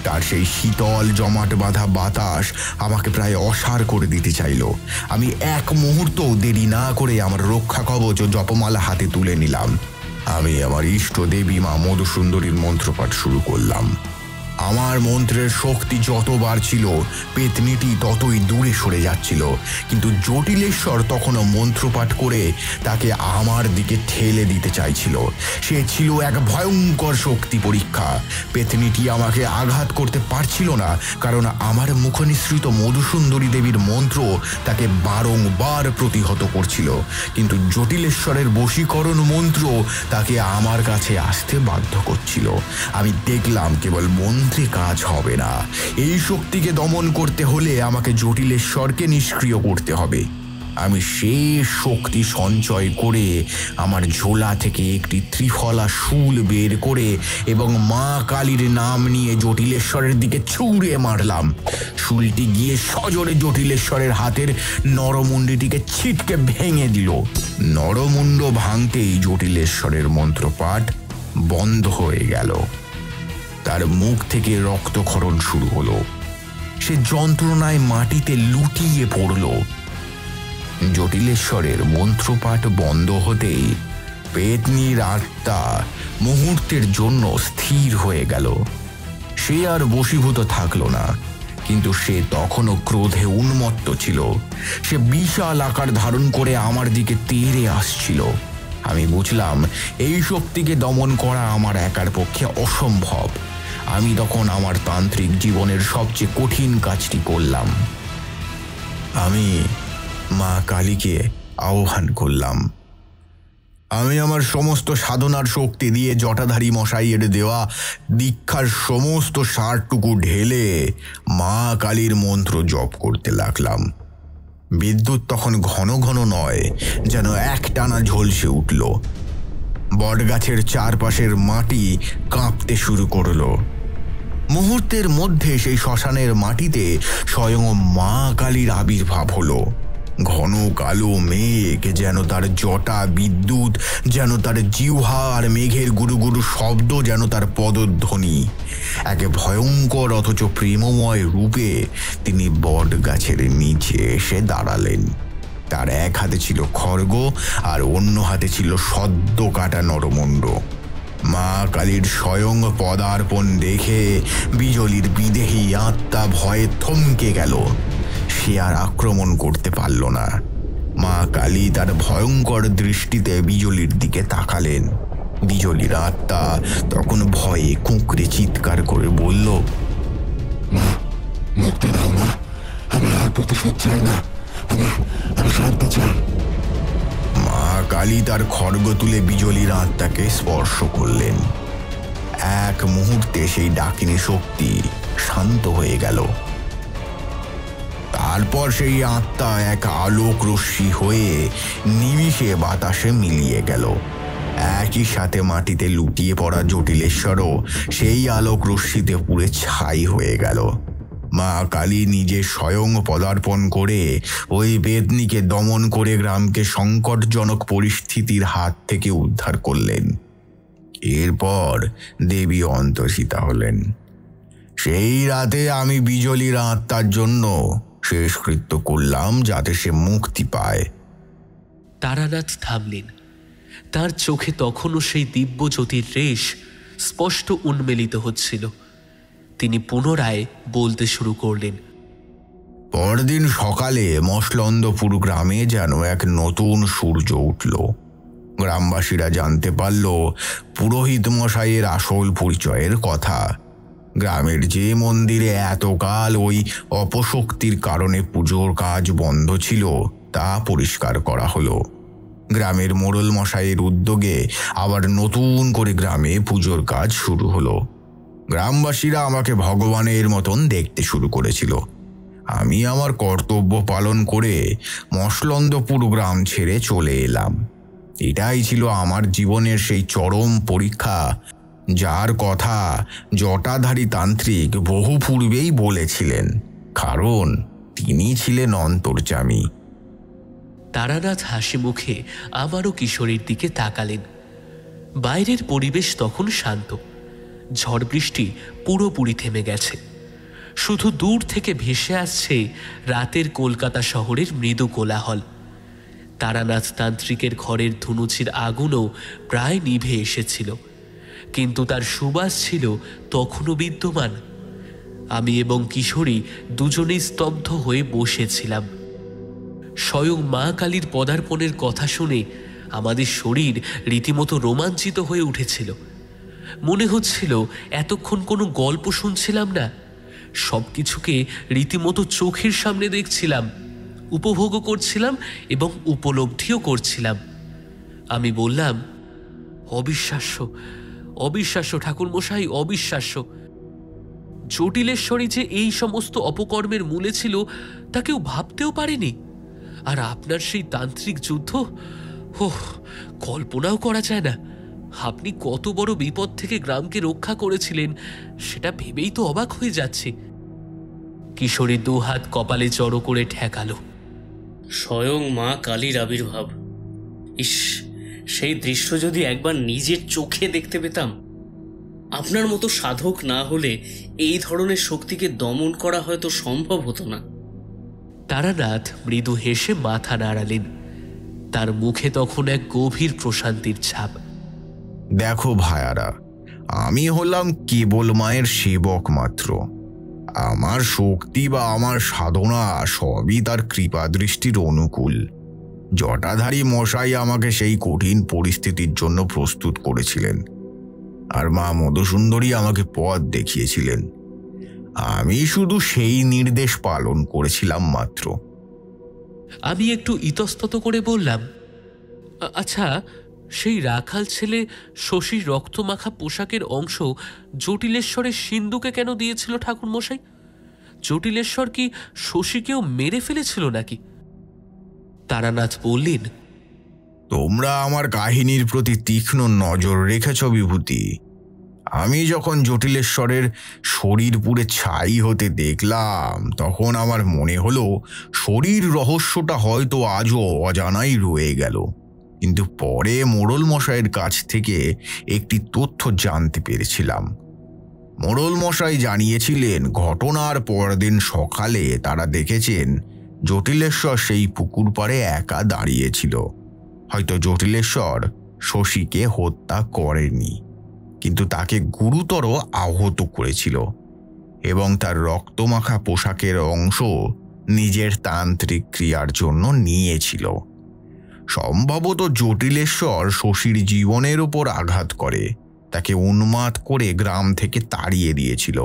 [SPEAKER 2] তার সেই শীতল জমাট বাঁধা বাতাস আমাকে প্রায় অসাড় করে দিতে চাইল। আমি এক মুহূর্তও দেরি না করে আমার রক্ষা কবচ ও জপমালা হাতে তুলে নিলাম। আমি আমার ইষ্ট দেবী মা মধুসুন্দরীর মন্ত্রপাঠ শুরু করলাম। আমার মন্ত্রের শক্তি যত বাড়ছিল, পেতনিটি ততই দূরে সরে যাচ্ছিল। কিন্তু জটিলেশ্বর তখনও মন্ত্রপাঠ করে তাকে আমার দিকে ঠেলে দিতে চাইছিল। সে ছিল এক ভয়ঙ্কর শক্তি পরীক্ষা। পেতনিটি আমাকে আঘাত করতে পারছিল না, কারণ আমার মুখনিসৃত মধুসুন্দরী দেবীর মন্ত্র তাকে বারংবার প্রতিহত করছিল। কিন্তু জটিলেশ্বরের বশীকরণ মন্ত্র তাকে আমার কাছে আসতে বাধ্য করছিল। আমি দেখলাম কেবল মন্ত্রে কাজ হবে না। এই শক্তিকে দমন করতে হলে আমাকে জটিলেশ্বরকে নিষ্ক্রিয় করতে হবে। আমি শেষ শক্তি সঞ্চয় করে আমার ঝোলা থেকে একটি ত্রিফলা শূল বের করে এবং মা কালীর নাম নিয়ে জটিলেশ্বরের দিকে ছুঁড়ে মারলাম। শূলটি গিয়ে সজোরে জটিলেশ্বরের হাতের নরমুণ্ডটিকে ছিটকে ভেঙে দিল। নরমুণ্ড ভাঙতেই জটিলেশ্বরের মন্ত্রপাঠ বন্ধ হয়ে গেল। তার মুখ থেকে রক্তক্ষরণ শুরু হলো। সে যন্ত্রণায় মাটিতে লুটিয়ে পড়ল। জটিলেশ্বরের মন্ত্রপাঠ বন্ধ হতেই পেতনির আত্মা মুহূর্তের জন্য স্থির হয়ে গেল। সে আর বশীভূত থাকল না, কিন্তু সে তখনও ক্রোধে উন্মত্ত ছিল। সে বিশাল আকার ধারণ করে আমার দিকে তেড়ে আসছিল। আমি বুঝলাম এই শক্তিকে দমন করা আমার একার পক্ষে অসম্ভব। আমি তখন আমার তান্ত্রিক জীবনের সবচেয়ে কঠিন কাজটি করলাম। আমি মা কালীকে আহ্বান করলাম। আমি আমার সমস্ত সাধনার শক্তি দিয়ে জটাধারী মশাইয়ের দেওয়া দীক্ষার সমস্ত সারটুকু ঢেলে মা কালীর মন্ত্র জপ করতে লাগলাম। বিদ্যুৎ তখন ঘন ঘন নয়, যেন একটানা ঝলসে উঠল। বটগাছের চারপাশের মাটি কাঁপতে শুরু করল। মুহূর্তের মধ্যে সেই শ্মশানের মাটিতে স্বয়ং মা কালীর আবির্ভাব হলো। ঘন কালো মেঘ যেন তার জটা, বিদ্যুৎ যেন তার জিহ্বা, আর মেঘের গুরু গুরু শব্দ যেন তার পদধ্বনি। এক ভয়ঙ্কর অথচ প্রেমময় রূপে তিনি বট গাছের নিচে এসে দাঁড়ালেন। তার এক হাতে ছিল খড়গ আর অন্য হাতে ছিল সদ্য কাটা নরমুণ্ড। মা কালীর স্বয়ং পদার্পণ দেখে বিজলির বিদেহী আত্মা ভয়ে থমকে গেল। সে আর আক্রমণ করতে পারল না। মা কালী তার ভয়ঙ্কর দৃষ্টিতে বিজলির দিকে তাকালেন। বিজলির আত্মা তখন ভয়ে কুঁকড়ে চিৎকার করে বলল,
[SPEAKER 3] মুক্তি দাও মা, আমি আর প্রতিশোধ চাই না, আমি শান্তি চাই।
[SPEAKER 2] মা কালী তার খড়গ তুলে বিজলির আত্মাকে স্পর্শ করলেন। এক মুহূর্তে সেই ডাকিনী শক্তি শান্ত হয়ে গেল। তারপর সেই আত্মা এক আলোক রশ্মি হয়ে নিমিষে বাতাসে মিলিয়ে গেল। একই সাথে মাটিতে লুটিয়ে পড়া জটিলেশ্বরও সেই আলোক রশ্মিতে পুড়ে ছাই হয়ে গেল। মা কালী নিজে স্বয়ং পদার্পণ করে ওই বেদনীকে দমন করে গ্রামকে সংকটজনক পরিস্থিতির হাত থেকে উদ্ধার করলেন। এরপর দেবী অন্তর্হিতা হলেন। সেই রাতে আমি বিজলির আত্মার জন্য শেষকৃত্য করলাম, যাতে সে মুক্তি পায়।
[SPEAKER 4] তারানাথ থামলেন। তার চোখে তখনও সেই দিব্য জ্যোতির রেশ স্পষ্ট উন্মেলিত হচ্ছিল। তিনি পুনরায় বলতে শুরু করলেন।
[SPEAKER 2] পরদিন সকালে মসলন্দপুর গ্রামে যেন এক নতুন সূর্য উঠল। গ্রামবাসীরা জানতে পারল পুরোহিত মশাইয়ের আসল পরিচয়ের কথা। গ্রামের যে মন্দিরে এতকাল ওই অপশক্তির কারণে পুজোর কাজ বন্ধ ছিল তা পরিষ্কার করা হলো। গ্রামের মোড়ল মশাইয়ের উদ্যোগে আবার নতুন করে গ্রামে পুজোর কাজ শুরু হলো। গ্রামবাসীরা আমাকে ভগবানের মতন দেখতে শুরু করেছিল। আমি আমার কর্তব্য পালন করে মসলন্দপুর গ্রাম ছেড়ে চলে এলাম। এটাই ছিল আমার জীবনের সেই চরম পরীক্ষা, যার কথা জটাধারী তান্ত্রিক বহু পূর্বেই বলেছিলেন, কারণ তিনি ছিলেন অন্তর্যামী।
[SPEAKER 4] তারানাথ হাসি মুখে আবারও কিশোরীর দিকে তাকালেন। বাইরের পরিবেশ তখন শান্ত। ঝড় বৃষ্টি পুরোপুরি থেমে গেছে। শুধু দূর থেকে ভেসে আসছে রাতের কলকাতা শহরের মৃদু কোলাহল। তারানাথ তান্ত্রিকের ঘরের ধুনুচির আগুনও প্রায় নিভে এসেছিল, কিন্তু তার সুবাস ছিল তখনও বিদ্যমান। আমি এবং কিশোরী দুজনেই স্তব্ধ হয়ে বসেছিলাম। স্বয়ং মা কালীর পদার্পণের কথা শুনে আমাদের শরীর রীতিমতো রোমাঞ্চিত হয়ে উঠেছিল। মনে হচ্ছিল এতক্ষণ কোনো গল্প শুনছিলাম না, সব কিছুকে রীতিমতো চোখের সামনে দেখছিলাম, উপভোগও করছিলাম এবং উপলব্ধিও করছিলাম। আমি বললাম, অবিশ্বাস্য, অবিশ্বাস্য ঠাকুরমশাই, অবিশ্বাস্য। জটিলেশ্বরী যে এই সমস্ত অপকর্মের মূলে ছিল তা কেউ ভাবতেও পারেনি। আর আপনার সেই তান্ত্রিক যুদ্ধ, কল্পনাও করা যায় না। আপনি কত বড় বিপদ থেকে গ্রামকে রক্ষা করেছিলেন সেটা ভেবেই তো অবাক হয়ে যাচ্ছে। কিশোরী দুহাত কপালে জড়ো করে ঠেকালো।
[SPEAKER 5] স্বয়ং মা কালীর আবির্ভাব! ইস, সেই দৃশ্য যদি একবার নিজের চোখে দেখতে পেতাম! আপনার মতো সাধক না হলে এই ধরনের শক্তিকে দমন করা হয়তো সম্ভব হতো না।
[SPEAKER 4] তারানাথ মৃদু হেসে মাথা নাড়ালেন। তার মুখে তখন এক গভীর প্রশান্তির ছাপ।
[SPEAKER 2] দেখো ভায়ারা, আমি হলাম কেবল মায়ের সেবক মাত্র। আমার শক্তি বা আমার সাধনা সবই তার কৃপা দৃষ্টির অনুকূল। জটাধারী মশাই আমাকে সেই কঠিন পরিস্থিতির জন্য প্রস্তুত করেছিলেন, আর মা মধুসুন্দরী আমাকে পথ দেখিয়েছিলেন। আমি শুধু সেই নির্দেশ পালন করেছিলাম মাত্র।
[SPEAKER 4] আমি একটু ইতস্তত করে বললাম, আচ্ছা, সেই রাখাল ছেলে শশীর রক্তমাখা পোশাকের অংশ জটিলেশ্বরের সিন্ধুকে কেন দিয়েছিল ঠাকুরমশাই? জটিলেশ্বর কি শশীকেও মেরে ফেলেছিল নাকি? তারানাথ বললেন,
[SPEAKER 2] তোমরা আমার কাহিনীর প্রতি তীক্ষ্ণ নজর রেখেছ বিভূতি। আমি যখন জটিলেশ্বরের শরীর পুড়ে ছাই হতে দেখলাম, তখন আমার মনে হলো শরীর রহস্যটা হয়তো আজও অজানাই রয়ে গেল। কিন্তু পরে মোড়ল মশাইয়ের কাছ থেকে একটি তথ্য জানতে পেরেছিলাম। মোড়ল মশাই জানিয়েছিলেন, ঘটনার পরদিন সকালে তারা দেখেছেন জটিলেশ্বর সেই পুকুর পাড়ে একা দাঁড়িয়েছিল। হয়তো জটিলেশ্বর শশীকে হত্যা করেনি, কিন্তু তাকে গুরুতর আহত করেছিল এবং তার রক্তমাখা পোশাকের অংশ নিজের তান্ত্রিক ক্রিয়ার জন্য নিয়েছিল। সম্ভবত জটিলেশ্বর শশীর জীবনের ওপর আঘাত করে তাকে উন্মাদ করে গ্রাম থেকে তাড়িয়ে দিয়েছিল,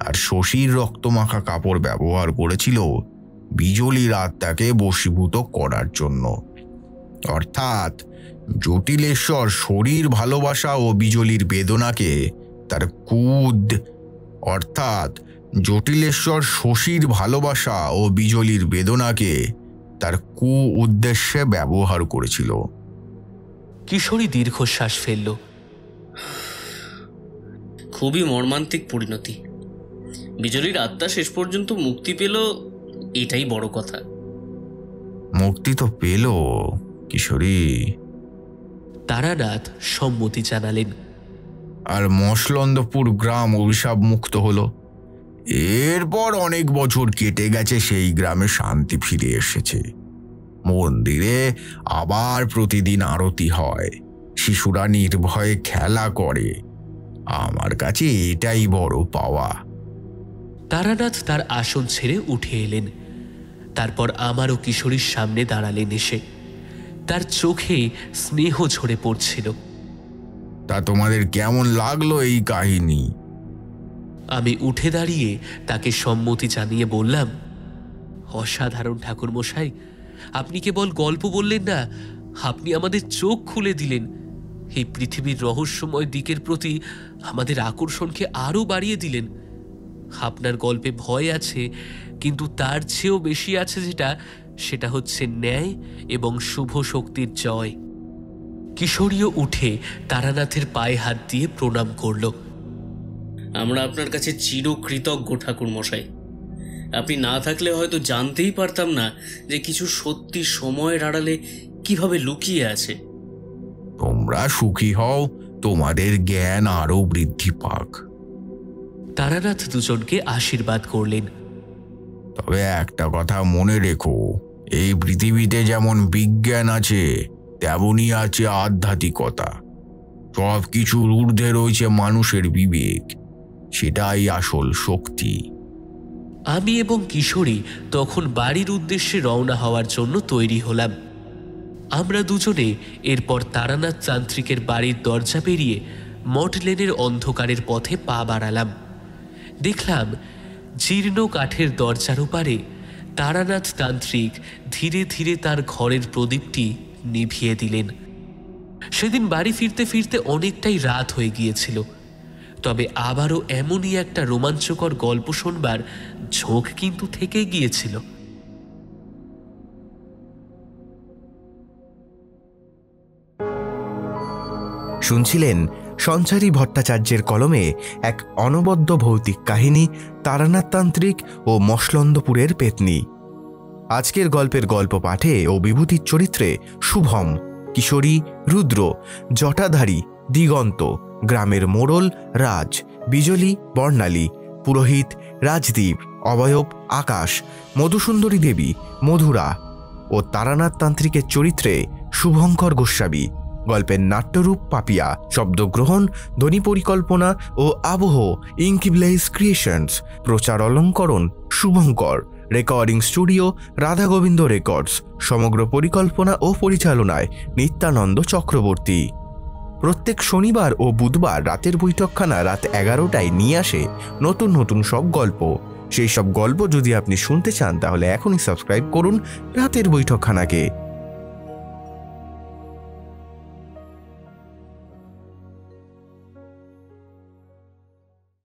[SPEAKER 2] আর শশীর রক্তমাখা কাপড় ব্যবহার করেছিল বিজলির আত্মাকে বশীভূত করার জন্য। অর্থাৎ জটিলেশ্বর শরীর ভালোবাসা ও বিজলির বেদনাকে তার জটিলেশ্বর শশীর ভালোবাসা ও বিজলির বেদনাকে তার উদ্দেশ্যে ব্যবহার করেছিল।
[SPEAKER 4] কিশোরী দীর্ঘশ্বাস ফেলল।
[SPEAKER 5] খুবই মর্মান্তিক পরিণতি। বিজলির আত্মা শেষ পর্যন্ত মুক্তি পেল, এটাই বড় কথা।
[SPEAKER 2] মুক্তি তো পেল কিশোরী।
[SPEAKER 4] তারানাথ সম্মতি জানালেন।
[SPEAKER 2] আর মসলন্দপুর গ্রাম অভিশাপ মুক্ত হলো। এরপর অনেক বছর কেটে গেছে, সেই গ্রামে শান্তি ফিরে এসেছে। মন্দিরে আবার প্রতিদিন আরতি হয়, শিশুরা নির্ভয়ে খেলা করে। আমার কাছে এটাই বড় পাওয়া।
[SPEAKER 4] তারানাথ তার আসন ছেড়ে উঠে এলেন। তারপর আমারও কিশোরীর সামনে দাঁড়ালেন এসে। তার চোখে স্নেহ ঝরে পড়ছিল।
[SPEAKER 2] তা তোমাদের কেমন লাগলো এই কাহিনী?
[SPEAKER 4] আমি উঠে দাঁড়িয়ে তাকে সম্মতি জানিয়ে বললাম, অসাধারণ ঠাকুরমশাই, আপনি কেবল গল্প বললেন না, আপনি আমাদের চোখ খুলে দিলেন। এই পৃথিবীর রহস্যময় দিকের প্রতি আমাদের আকর্ষণকে আরও বাড়িয়ে দিলেন। আপনার গল্পে ভয় আছে, কিন্তু তার চেয়েও বেশি আছে সেটা হচ্ছে ন্যায় এবং শুভ শক্তির জয়। কিশোরীও উঠে তারানাথের পায়ে হাত দিয়ে প্রণাম করল।
[SPEAKER 5] আমরা আপনার কাছে চিরকৃতজ্ঞ ঠাকুরমশাই। আপনি না থাকলে হয়তো জানতেই পারতাম না যে কিছু সত্যি সময়ের আড়ালে কিভাবে লুকিয়ে আছে।
[SPEAKER 2] তোমরা সুখী হও, তোমাদের জ্ঞান আরো বৃদ্ধি পাক।
[SPEAKER 4] তারানাথ দুজনকে আশীর্বাদ করলেন।
[SPEAKER 2] তবে একটা কথা মনে রেখো, এই পৃথিবীতে যেমন বিজ্ঞান আছে, তেমনই আছে আধ্যাত্মিকতা। সব কিছুর ঊর্ধ্বে রয়েছে মানুষের বিবেক, সেটাই আসল শক্তি।
[SPEAKER 4] আমি এবং কিশোরী তখন বাড়ির উদ্দেশ্যে রওনা হওয়ার জন্য তৈরি হলাম। আমরা দুজনে এরপর তারানাথ তান্ত্রিকের বাড়ির দরজা পেরিয়ে মঠ লেনের অন্ধকারের পথে পা বাড়ালাম। দেখলাম জীর্ণ কাঠের দরজার ওপারে তারানাথ তান্ত্রিক ধীরে ধীরে তার ঘরের প্রদীপটি নিভিয়ে দিলেন। সেদিন বাড়ি ফিরতে ফিরতে অনেকটাই রাত হয়ে গিয়েছিল। তবে আবারও এমনই একটা রোমাঞ্চকর গল্প শোনবার ঝোঁক কিন্তু থেকে গিয়েছিল।
[SPEAKER 1] শুনছিলেন সঞ্চারী ভট্টাচার্যের কলমে এক অনবদ্য ভৌতিক কাহিনী, তারানাথ তান্ত্রিক ও মসলন্দপুরের পেতনি। আজকের গল্পের গল্প পাঠে ও বিভূতির চরিত্রে শুভম, কিশোরী রুদ্র, জটাধারী দিগন্ত, গ্রামের মোড়ল রাজ, বিজলি বর্ণালী, পুরোহিত রাজদীপ, অবয়ব আকাশ, মধুসুন্দরী দেবী মধুরা ও তারানাথ তান্ত্রিকের চরিত্রে শুভঙ্কর গোস্বামী। গল্পের নাট্যরূপ পাপিয়া, শব্দগ্রহণ, ধ্বনি পরিকল্পনা ও আবহ ইনকিবলেস ক্রিয়েশনস, প্রচার অলঙ্করণ Shubhankar, recording studio Radha Gobinda records, সমগ্র পরিকল্পনা ও পরিচালনায় নিত্যানন্দ চক্রবর্তী। প্রত্যেক শনিবার ও বুধবার রাতের বৈঠকখানা রাত 11টায় নিয়ে আসে নতুন নতুন সব গল্প। সেই সব গল্প যদি আপনি শুনতে চান তাহলে এখনই সাবস্ক্রাইব করুন রাতের বৈঠকখানাকে।